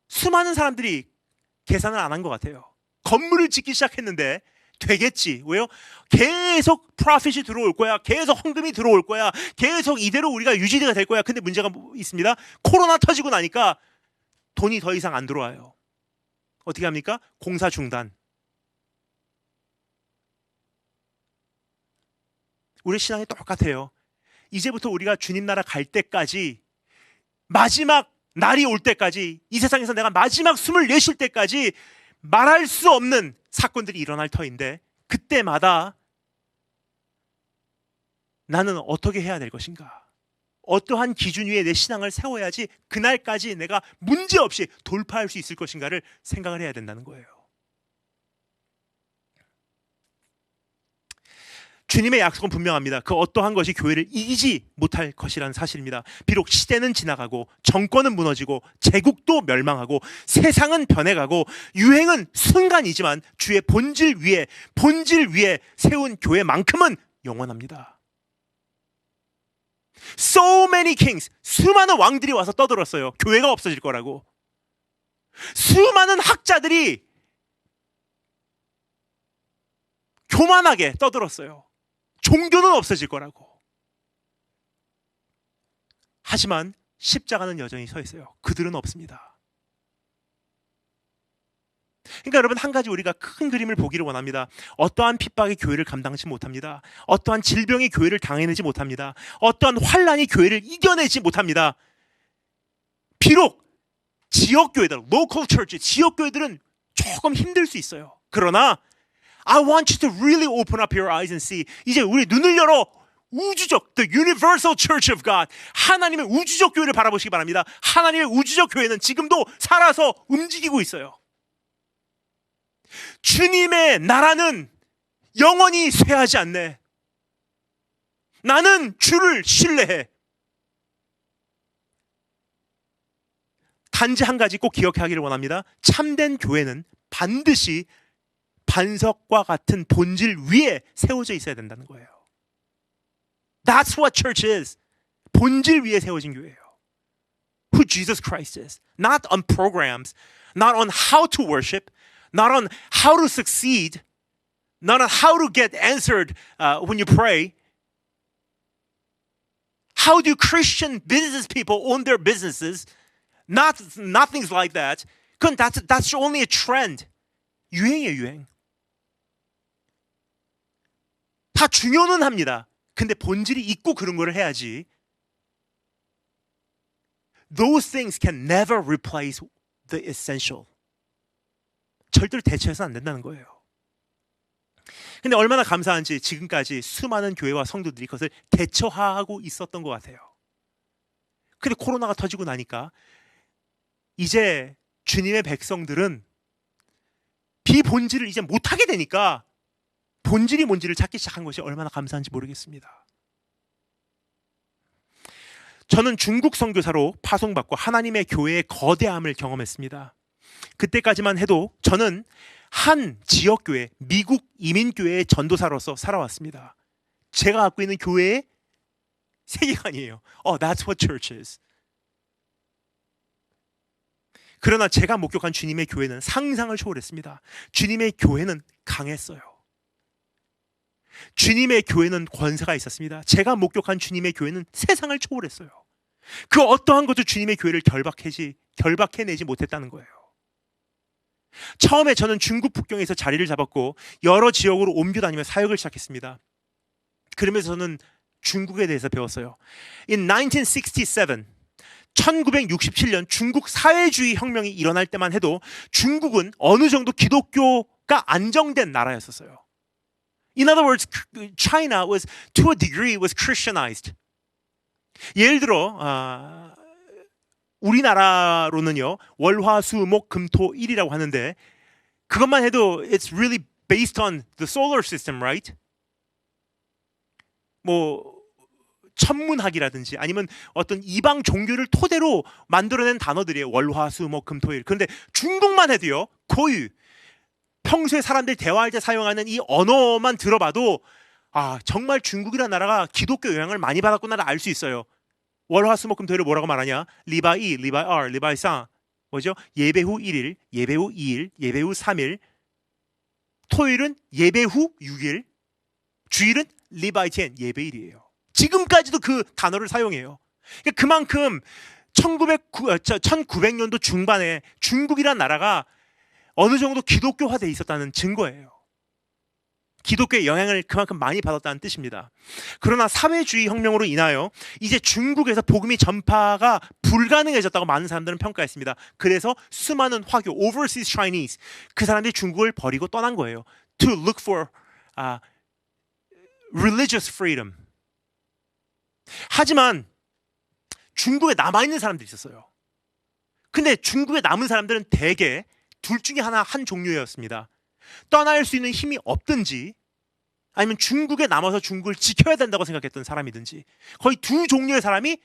Speaker 1: 수많은 사람들이 계산을 안 한 것 같아요. 건물을 짓기 시작했는데 되겠지. 왜요? 계속 프로핏이 들어올 거야. 계속 헌금이 들어올 거야. 계속 이대로 우리가 유지가 될 거야. 근데 문제가 있습니다. 코로나 터지고 나니까 돈이 더 이상 안 들어와요. 어떻게 합니까? 공사 중단. 우리 신앙이 똑같아요. 이제부터 우리가 주님 나라 갈 때까지, 마지막 날이 올 때까지, 이 세상에서 내가 마지막 숨을 내쉴 때까지 말할 수 없는 사건들이 일어날 터인데, 그때마다 나는 어떻게 해야 될 것인가? 어떠한 기준 위에 내 신앙을 세워야지 그날까지 내가 문제없이 돌파할 수 있을 것인가를 생각을 해야 된다는 거예요. 주님의 약속은 분명합니다. 그 어떠한 것이 교회를 이기지 못할 것이라는 사실입니다. 비록 시대는 지나가고 정권은 무너지고 제국도 멸망하고 세상은 변해가고 유행은 순간이지만 주의 본질 위에 세운 교회만큼은 영원합니다. So many kings, 수많은 왕들이 와서 떠들었어요. 교회가 없어질 거라고. 수많은 학자들이 교만하게 떠들었어요. 종교는 없어질 거라고. 하지만 십자가는 여전히 서 있어요. 그들은 없습니다. 그러니까 여러분, 한 가지 우리가 큰 그림을 보기를 원합니다. 어떠한 핍박이 교회를 감당치 못합니다. 어떠한 질병이 교회를 당해내지 못합니다. 어떠한 환란이 교회를 이겨내지 못합니다. 비록 지역교회들, local church, 지역교회들은 조금 힘들 수 있어요. 그러나 I want you to really open up your eyes and see. 이제 우리 눈을 열어 우주적, the universal church of God, 하나님의 우주적 교회를 바라보시기 바랍니다. 하나님의 우주적 교회는 지금도 살아서 움직이고 있어요. 주님의 나라는 영원히 쇠하지 않네. 나는 주를 신뢰해. 단지 한 가지 꼭 기억하기를 원합니다. 참된 교회는 반드시 반석과 같은 본질 위에 세워져 있어야 된다는 거예요. That's what church is. 본질 위에 세워진 교회예요. Who Jesus Christ is. Not on programs, not on how to worship, not on how to succeed, not on how to get answered when you pray. How do Christian business people own their businesses? Nothing's like that. That's only a trend. 유행이에요, 유행. 다 중요는 합니다. 근데 본질이 있고 그런 거를 해야지. Those things can never replace the essential. 절대로 대체해서는 안 된다는 거예요. 근데 얼마나 감사한지 지금까지 수많은 교회와 성도들이 그것을 대처하고 있었던 것 같아요. 근데 코로나가 터지고 나니까 이제 주님의 백성들은 비본질을 이제 못하게 되니까 본질이 뭔지를 찾기 시작한 것이 얼마나 감사한지 모르겠습니다. 저는 중국 선교사로 파송받고 하나님의 교회의 거대함을 경험했습니다. 그때까지만 해도 저는 한 지역교회, 미국 이민교회의 전도사로서 살아왔습니다. 제가 갖고 있는 교회의 세계관이에요. That's what church is. 그러나 제가 목격한 주님의 교회는 상상을 초월했습니다. 주님의 교회는 강했어요. 주님의 교회는 권세가 있었습니다. 제가 목격한 주님의 교회는 세상을 초월했어요. 그 어떠한 것도 주님의 교회를 결박해내지 못했다는 거예요. 처음에 저는 중국 북경에서 자리를 잡았고 여러 지역으로 옮겨다니며 사역을 시작했습니다. 그러면서 저는 중국에 대해서 배웠어요. In 1967, 1967년 중국 사회주의 혁명이 일어날 때만 해도 중국은 어느 정도 기독교가 안정된 나라였었어요. In other words, China was, to a degree, was Christianized. 예를 들어 우리나라로는요 월화수목금토일이라고 하는데 그것만 해도 it's really based on the solar system, right? 뭐 천문학이라든지 아니면 어떤 이방 종교를 토대로 만들어낸 단어들이에요. 월화수목금토일. 그런데 중국만 해도요 고유 평소에 사람들이 대화할 때 사용하는 이 언어만 들어봐도 정말 중국이라는 나라가 기독교 영향을 많이 받았구나를 알 수 있어요. 월화수목금토일을 뭐라고 말하냐? 리바이, 리바이알, 리바이상 뭐죠? 예배 후 1일, 예배 후 2일, 예배 후 3일, 토요일은 예배 후 6일, 주일은 리바이텐, 예배일이에요. 지금까지도 그 단어를 사용해요. 그만큼 1900년도 중반에 중국이라는 나라가 어느 정도 기독교화되어 있었다는 증거예요. 기독교의 영향을 그만큼 많이 받았다는 뜻입니다. 그러나 사회주의 혁명으로 인하여 이제 중국에서 복음이 전파가 불가능해졌다고 많은 사람들은 평가했습니다. 그래서 수많은 화교, overseas Chinese, 그 사람들이 중국을 버리고 떠난 거예요. To look for religious freedom. 하지만 중국에 남아있는 사람들이 있었어요. 근데 중국에 남은 사람들은 대개 둘 중에 한 종류였습니다. 떠날 수 있는 힘이 없든지 아니면 중국에 남아서 중국을 지켜야 된다고 생각했던 사람이든지 거의 두 종류의 사람이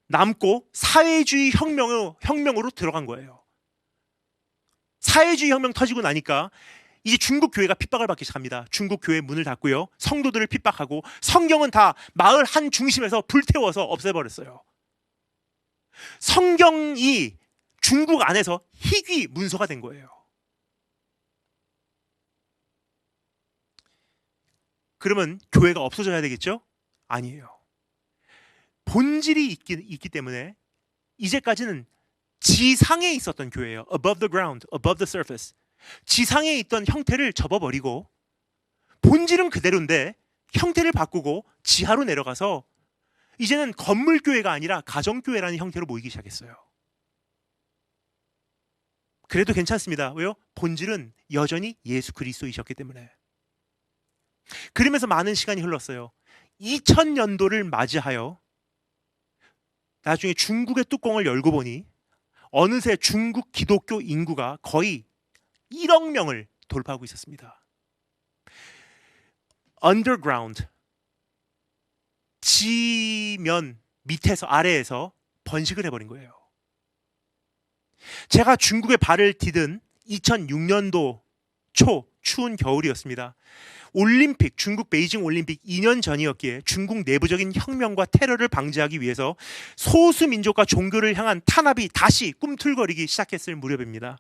Speaker 1: 남고 사회주의 혁명으로 들어간 거예요. 사회주의 혁명 터지고 나니까 이제 중국 교회가 핍박을 받기 시작합니다. 중국 교회 문을 닫고요. 성도들을 핍박하고 성경은 다 마을 한 중심에서 불태워서 없애버렸어요. 성경이 중국 안에서 희귀 문서가 된 거예요. 그러면 교회가 없어져야 되겠죠? 아니에요. 본질이 있기 때문에 이제까지는 지상에 있었던 교회예요. Above the ground, above the surface. 지상에 있던 형태를 접어버리고 본질은 그대로인데 형태를 바꾸고 지하로 내려가서 이제는 건물교회가 아니라 가정교회라는 형태로 모이기 시작했어요. 그래도 괜찮습니다. 왜요? 본질은 여전히 예수 그리스도이셨기 때문에. 그러면서 많은 시간이 흘렀어요. 2000년도를 맞이하여 나중에 중국의 뚜껑을 열고 보니 어느새 중국 기독교 인구가 거의 1억 명을 돌파하고 있었습니다. Underground, 지면 밑에서 아래에서 번식을 해버린 거예요. 제가 중국에 발을 디딘 2006년도 초 추운 겨울이었습니다. 올림픽, 중국 베이징 올림픽 2년 전이었기에 중국 내부적인 혁명과 테러를 방지하기 위해서 소수 민족과 종교를 향한 탄압이 다시 꿈틀거리기 시작했을 무렵입니다.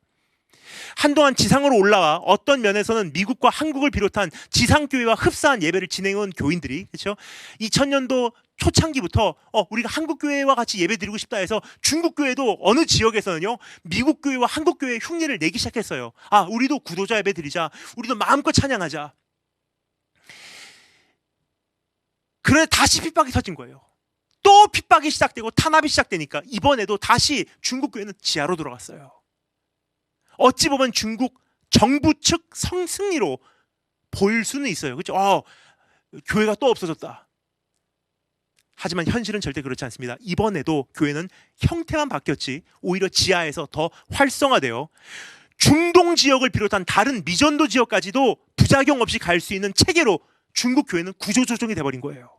Speaker 1: 한동안 지상으로 올라와 어떤 면에서는 미국과 한국을 비롯한 지상교회와 흡사한 예배를 진행해온 교인들이, 그렇죠? 2000년도 초창기부터 우리가 한국교회와 같이 예배 드리고 싶다 해서 중국교회도 어느 지역에서는요, 미국교회와 한국교회의 흉내를 내기 시작했어요. 아, 우리도 구도자 예배 드리자. 우리도 마음껏 찬양하자. 그런데 다시 핍박이 터진 거예요. 또 핍박이 시작되고 탄압이 시작되니까 이번에도 다시 중국교회는 지하로 들어갔어요. 어찌 보면 중국 정부 측 승리로 보일 수는 있어요. 그렇죠? 교회가 또 없어졌다. 하지만 현실은 절대 그렇지 않습니다. 이번에도 교회는 형태만 바뀌었지 오히려 지하에서 더 활성화되어 중동 지역을 비롯한 다른 미전도 지역까지도 부작용 없이 갈 수 있는 체계로 중국 교회는 구조조정이 돼버린 거예요.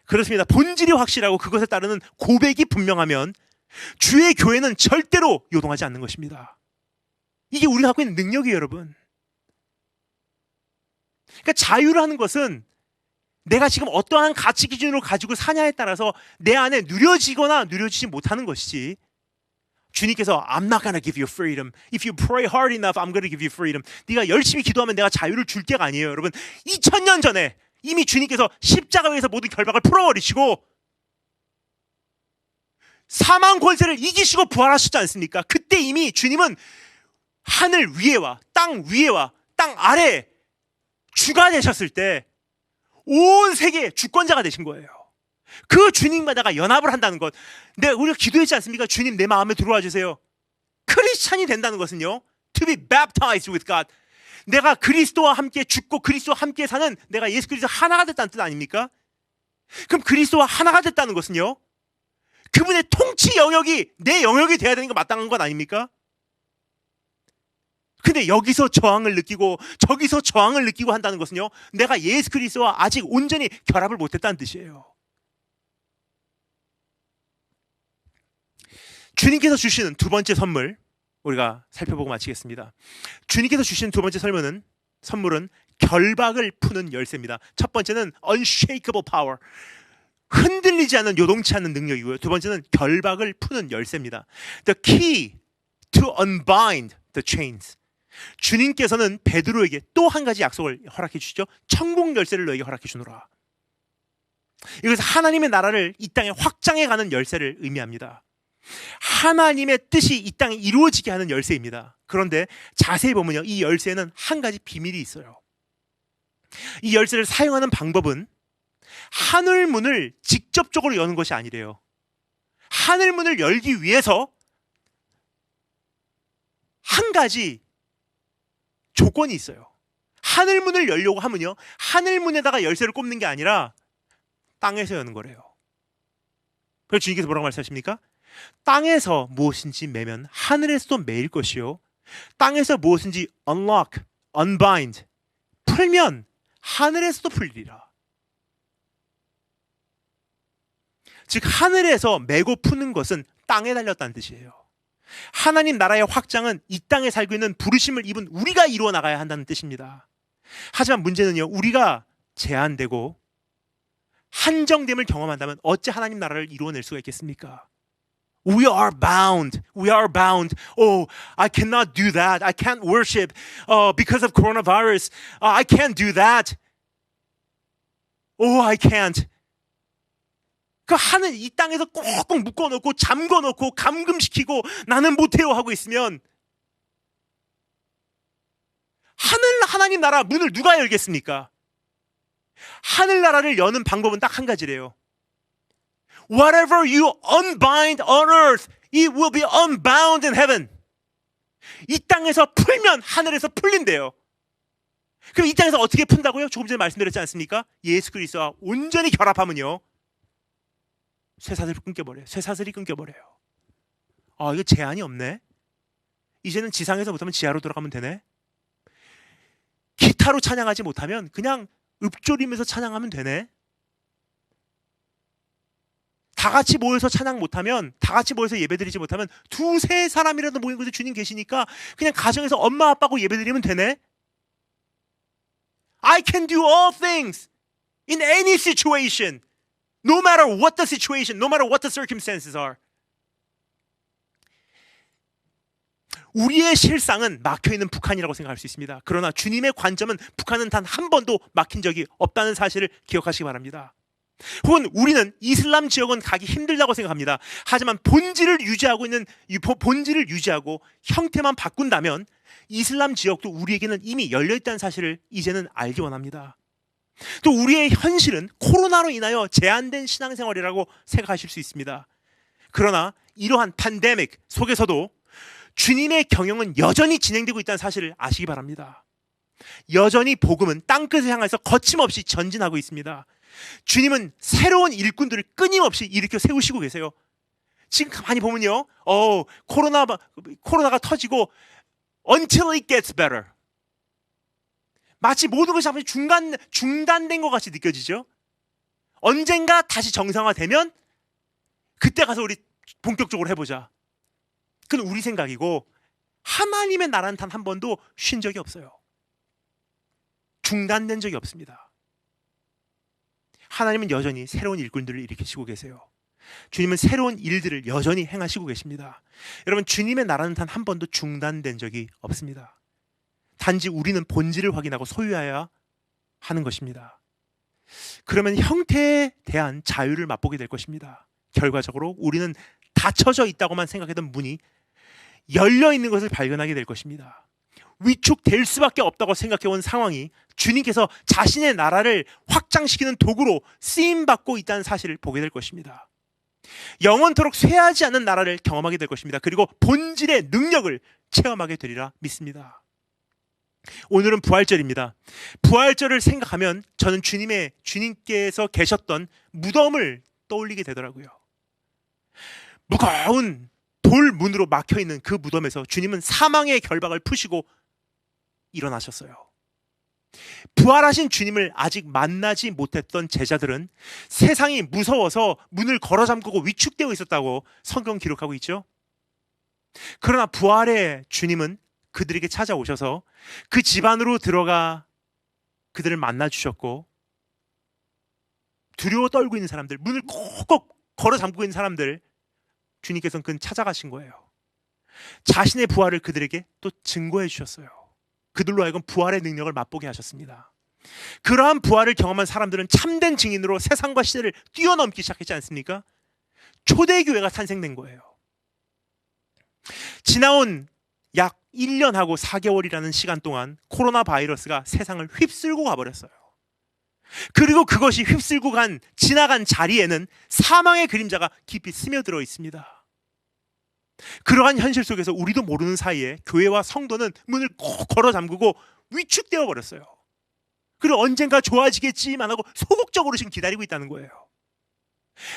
Speaker 1: 그렇습니다. 본질이 확실하고 그것에 따르는 고백이 분명하면 주의 교회는 절대로 요동하지 않는 것입니다. 이게 우리가 갖고 있는 능력이에요, 여러분. 그러니까 자유를 하는 것은 내가 지금 어떠한 가치 기준으로 가지고 사냐에 따라서 내 안에 누려지거나 누려지지 못하는 것이지, 주님께서 I'm not gonna give you freedom. If you pray hard enough, I'm gonna give you freedom. 네가 열심히 기도하면 내가 자유를 줄 게가 아니에요, 여러분. 2000년 전에 이미 주님께서 십자가 위에서 모든 결박을 풀어버리시고 사망 권세를 이기시고 부활하셨지 않습니까? 그때 이미 주님은 하늘 위에와 땅 아래에 주가 되셨을 때 온 세계의 주권자가 되신 거예요. 그 주님과 내가 연합을 한다는 것. 우리가 기도했지 않습니까? 주님 내 마음에 들어와 주세요. 크리스찬이 된다는 것은요, to be baptized with God. 내가 그리스도와 함께 죽고 그리스도와 함께 사는 내가 예수 그리스도 하나가 됐다는 뜻 아닙니까? 그럼 그리스도와 하나가 됐다는 것은요, 그분의 통치 영역이 내 영역이 돼야 되는 게 마땅한 것 아닙니까? 근데 여기서 저항을 느끼고 저기서 저항을 느끼고 한다는 것은요, 내가 예수 그리스도와 아직 온전히 결합을 못했다는 뜻이에요. 주님께서 주시는 두 번째 선물 우리가 살펴보고 마치겠습니다. 주님께서 주시는 두 번째 선물은 결박을 푸는 열쇠입니다. 첫 번째는 unshakable power, 흔들리지 않는 요동치 않는 능력이고요. 두 번째는 결박을 푸는 열쇠입니다. The key to unbind the chains. 주님께서는 베드로에게 또 한 가지 약속을 허락해 주시죠. 천국 열쇠를 너에게 허락해 주노라. 이것은 하나님의 나라를 이 땅에 확장해 가는 열쇠를 의미합니다. 하나님의 뜻이 이 땅에 이루어지게 하는 열쇠입니다. 그런데 자세히 보면요, 이 열쇠에는 한 가지 비밀이 있어요. 이 열쇠를 사용하는 방법은 하늘문을 직접적으로 여는 것이 아니래요. 하늘문을 열기 위해서 한 가지 조건이 있어요. 하늘문을 열려고 하면요, 하늘문에다가 열쇠를 꼽는 게 아니라 땅에서 여는 거래요. 그래서 주님께서 뭐라고 말씀하십니까? 땅에서 무엇인지 매면 하늘에서도 매일 것이요, 땅에서 무엇인지 unlock, unbind, 풀면 하늘에서도 풀리리라. 즉 하늘에서 매고 푸는 것은 땅에 달렸다는 뜻이에요. 하나님 나라의 확장은 이 땅에 살고 있는 부르심을 입은 우리가 이루어 나가야 한다는 뜻입니다. 하지만 문제는요, 우리가 제한되고 한정됨을 경험한다면 어찌 하나님 나라를 이루어낼 수가 있겠습니까? We are bound. We are bound. Oh, I cannot do that. I can't worship because of coronavirus. I can't do that. Oh, I can't. 그 하늘 이 땅에서 꼭꼭 묶어놓고 잠궈놓고 감금시키고 나는 못해요 하고 있으면 하나님 나라 문을 누가 열겠습니까? 하늘나라를 여는 방법은 딱 한 가지래요. Whatever you unbind on earth, it will be unbound in heaven. 이 땅에서 풀면 하늘에서 풀린대요. 그럼 이 땅에서 어떻게 푼다고요? 조금 전에 말씀드렸지 않습니까? 예수 그리스도와 온전히 결합하면요, 쇠사슬이 끊겨버려요. 쇠사슬이 끊겨버려요. 아, 이거 제한이 없네. 이제는 지상에서 못하면 지하로 돌아가면 되네. 기타로 찬양하지 못하면 그냥 읊조리면서 찬양하면 되네. 다 같이 모여서 찬양 못하면, 다 같이 모여서 예배드리지 못하면 두세 사람이라도 모인 곳에 주님 계시니까 그냥 가정에서 엄마 아빠하고 예배드리면 되네. I can do all things in any situation. No matter what the situation, no matter what the circumstances are. 우리의 실상은 막혀있는 북한이라고 생각할 수 있습니다. 그러나 주님의 관점은 북한은 단 한 번도 막힌 적이 없다는 사실을 기억하시기 바랍니다. 혹은 우리는 이슬람 지역은 가기 힘들다고 생각합니다. 하지만 본질을 유지하고 형태만 바꾼다면 이슬람 지역도 우리에게는 이미 열려있다는 사실을 이제는 알기 원합니다. 또 우리의 현실은 코로나로 인하여 제한된 신앙생활이라고 생각하실 수 있습니다. 그러나 이러한 팬데믹 속에서도 주님의 경영은 여전히 진행되고 있다는 사실을 아시기 바랍니다. 여전히 복음은 땅끝을 향해서 거침없이 전진하고 있습니다. 주님은 새로운 일꾼들을 끊임없이 일으켜 세우시고 계세요. 지금 가만히 보면요, 코로나가 터지고 until it gets better. 마치 모든 것이 잠시 중단된 것 같이 느껴지죠. 언젠가 다시 정상화되면 그때 가서 우리 본격적으로 해보자. 그건 우리 생각이고 하나님의 나라는 단 한 번도 쉰 적이 없어요. 중단된 적이 없습니다. 하나님은 여전히 새로운 일꾼들을 일으키시고 계세요. 주님은 새로운 일들을 여전히 행하시고 계십니다. 여러분, 주님의 나라는 단 한 번도 중단된 적이 없습니다. 단지 우리는 본질을 확인하고 소유해야 하는 것입니다. 그러면 형태에 대한 자유를 맛보게 될 것입니다. 결과적으로 우리는 닫혀져 있다고만 생각했던 문이 열려 있는 것을 발견하게 될 것입니다. 위축될 수밖에 없다고 생각해온 상황이 주님께서 자신의 나라를 확장시키는 도구로 쓰임받고 있다는 사실을 보게 될 것입니다. 영원토록 쇠하지 않는 나라를 경험하게 될 것입니다. 그리고 본질의 능력을 체험하게 되리라 믿습니다. 오늘은 부활절입니다. 부활절을 생각하면 저는 주님께서 계셨던 무덤을 떠올리게 되더라고요. 무거운 돌문으로 막혀있는 그 무덤에서 주님은 사망의 결박을 푸시고 일어나셨어요. 부활하신 주님을 아직 만나지 못했던 제자들은 세상이 무서워서 문을 걸어 잠그고 위축되어 있었다고 성경 기록하고 있죠. 그러나 부활의 주님은 그들에게 찾아오셔서 그 집 안으로 들어가 그들을 만나 주셨고, 두려워 떨고 있는 사람들, 문을 꼭꼭 걸어 잠그고 있는 사람들, 주님께서는 그는 찾아가신 거예요. 자신의 부활을 그들에게 또 증거해 주셨어요. 그들로 하여금 부활의 능력을 맛보게 하셨습니다. 그러한 부활을 경험한 사람들은 참된 증인으로 세상과 시대를 뛰어넘기 시작했지 않습니까? 초대교회가 탄생된 거예요. 지나온 약 1년하고 4개월이라는 시간 동안 코로나 바이러스가 세상을 휩쓸고 가버렸어요. 그리고 그것이 휩쓸고 지나간 자리에는 사망의 그림자가 깊이 스며들어 있습니다. 그러한 현실 속에서 우리도 모르는 사이에 교회와 성도는 문을 꼭 걸어 잠그고 위축되어 버렸어요. 그리고 언젠가 좋아지겠지만 하고 소극적으로 지금 기다리고 있다는 거예요.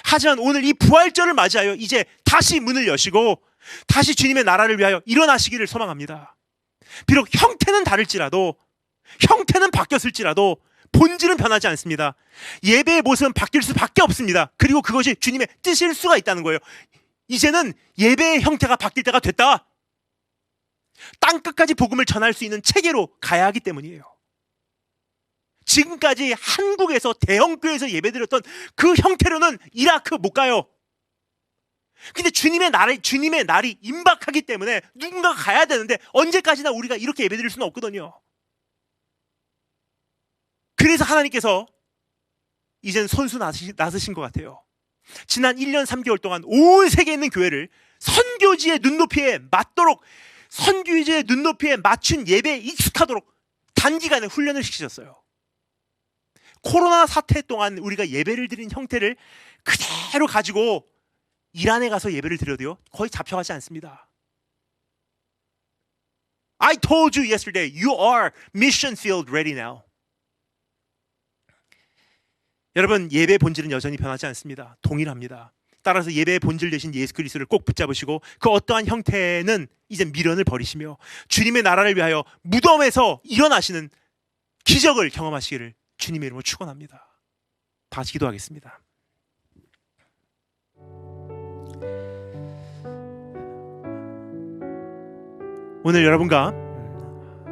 Speaker 1: 하지만 오늘 이 부활절을 맞이하여 이제 다시 문을 여시고 다시 주님의 나라를 위하여 일어나시기를 소망합니다. 비록 형태는 다를지라도, 형태는 바뀌었을지라도 본질은 변하지 않습니다. 예배의 모습은 바뀔 수밖에 없습니다. 그리고 그것이 주님의 뜻일 수가 있다는 거예요. 이제는 예배의 형태가 바뀔 때가 됐다. 땅끝까지 복음을 전할 수 있는 체계로 가야 하기 때문이에요. 지금까지 한국에서 대형교회에서 예배드렸던 그 형태로는 이라크 못 가요. 근데 주님의 날이 임박하기 때문에 누군가가 가야 되는데 언제까지나 우리가 이렇게 예배드릴 수는 없거든요. 그래서 하나님께서 이젠 선수 나서신 것 같아요. 지난 1년 3개월 동안 온 세계에 있는 교회를 선교지의 눈높이에 맞도록, 선교지의 눈높이에 맞춘 예배에 익숙하도록 단기간에 훈련을 시키셨어요. 코로나 사태 동안 우리가 예배를 드린 형태를 그대로 가지고 이란에 가서 예배를 드려도요, 거의 잡혀가지 않습니다. I told you yesterday, you are mission field ready now. 여러분, 예배의 본질은 여전히 변하지 않습니다. 동일합니다. 따라서 예배의 본질 되신 예수 그리스도를 꼭 붙잡으시고 그 어떠한 형태는 이제 미련을 버리시며 주님의 나라를 위하여 무덤에서 일어나시는 기적을 경험하시기를 주님의 이름으로 축원합니다. 다 같이 기도하겠습니다. 오늘 여러분과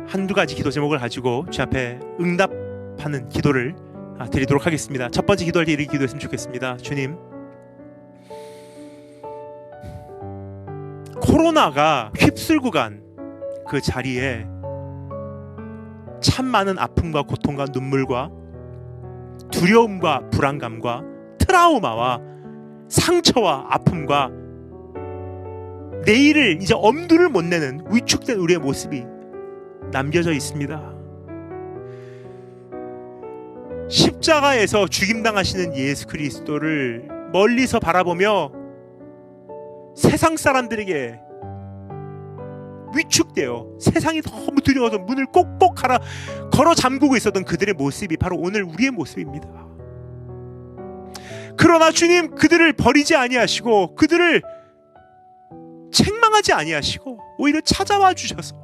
Speaker 1: 한두 가지 기도 제목을 가지고 주 앞에 응답하는 기도를 드리도록 하겠습니다. 첫 번째 기도할 때 이렇게 기도했으면 좋겠습니다. 주님, 코로나가 휩쓸고 간 그 자리에 참 많은 아픔과 고통과 눈물과 두려움과 불안감과 트라우마와 상처와 아픔과 내일을 이제 엄두를 못 내는 위축된 우리의 모습이 남겨져 있습니다. 십자가에서 죽임당하시는 예수 그리스도를 멀리서 바라보며 세상 사람들에게 위축되어 세상이 너무 두려워서 문을 꼭꼭 걸어 잠그고 있었던 그들의 모습이 바로 오늘 우리의 모습입니다. 그러나 주님, 그들을 버리지 아니하시고 그들을 책망하지 아니하시고 오히려 찾아와 주셔서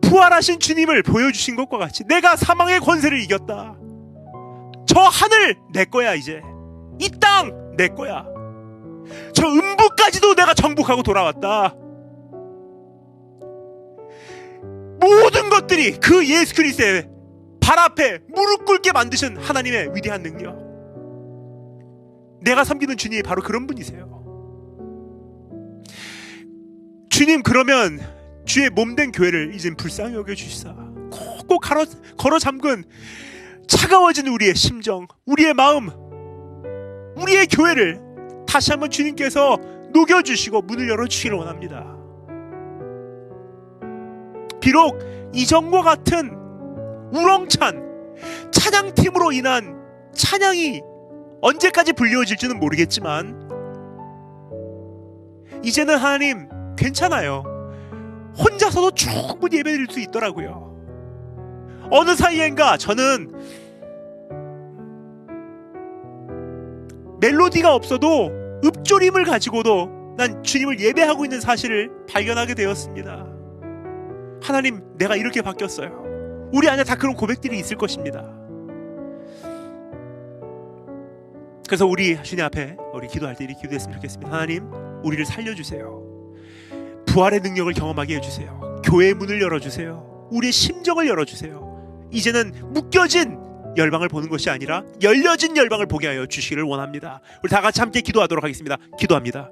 Speaker 1: 부활하신 주님을 보여주신 것과 같이 내가 사망의 권세를 이겼다. 저 하늘 내 거야. 이제 이 땅 내 거야. 저 음부까지도 내가 정복하고 돌아왔다. 모든 것들이 그 예수 그리스도의 발 앞에 무릎 꿇게 만드신 하나님의 위대한 능력. 내가 섬기는 주님이 바로 그런 분이세요. 주님, 그러면 주의 몸된 교회를 이젠 불쌍히 여겨주시사 꼭꼭 걸어 잠근 차가워진 우리의 심정, 우리의 마음, 우리의 교회를 다시 한번 주님께서 녹여주시고 문을 열어주시기를 원합니다. 비록 이전과 같은 우렁찬 찬양팀으로 인한 찬양이 언제까지 불려질지는 모르겠지만 이제는 하나님 괜찮아요. 혼자서도 충분히 예배드릴 수 있더라고요. 어느 사이엔가 저는 멜로디가 없어도 읍조림을 가지고도 난 주님을 예배하고 있는 사실을 발견하게 되었습니다. 하나님, 내가 이렇게 바뀌었어요. 우리 안에 다 그런 고백들이 있을 것입니다. 그래서 우리 주님 앞에 우리 기도할 때 이렇게 기도했으면 좋겠습니다. 하나님, 우리를 살려주세요. 부활의 능력을 경험하게 해주세요. 교회의 문을 열어주세요. 우리의 심정을 열어주세요. 이제는 묶여진 열방을 보는 것이 아니라 열려진 열방을 보게 하여 주시기를 원합니다. 우리 다 같이 함께 기도하도록 하겠습니다. 기도합니다.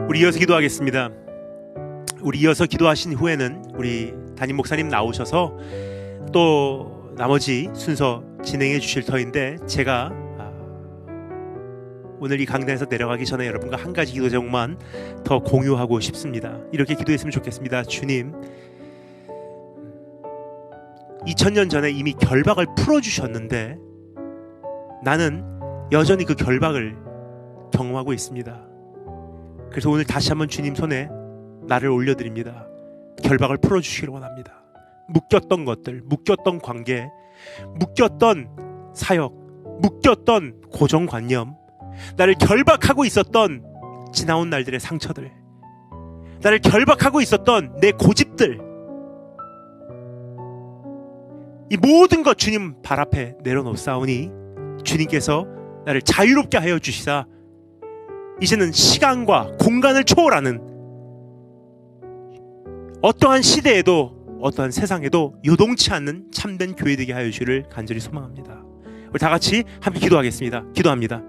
Speaker 1: 우리 이어서 기도하겠습니다. 우리 이어서 기도하신 후에는 우리 담임 목사님 나오셔서 또 나머지 순서 진행해 주실 터인데, 제가 오늘 이 강단에서 내려가기 전에 여러분과 한 가지 기도 제목만 더 공유하고 싶습니다. 이렇게 기도했으면 좋겠습니다. 주님, 2000년 전에 이미 결박을 풀어주셨는데 나는 여전히 그 결박을 경험하고 있습니다. 그래서 오늘 다시 한번 주님 손에 나를 올려드립니다. 결박을 풀어주시기를 원합니다. 묶였던 것들, 묶였던 관계, 묶였던 사역, 묶였던 고정관념, 나를 결박하고 있었던 지나온 날들의 상처들, 나를 결박하고 있었던 내 고집들, 이 모든 것 주님 발 앞에 내려놓사오니 주님께서 나를 자유롭게 하여 주시사 이제는 시간과 공간을 초월하는 어떠한 시대에도 어떠한 세상에도 요동치 않는 참된 교회 되게 하여 주시기를 간절히 소망합니다. 우리 다 같이 함께 기도하겠습니다. 기도합니다.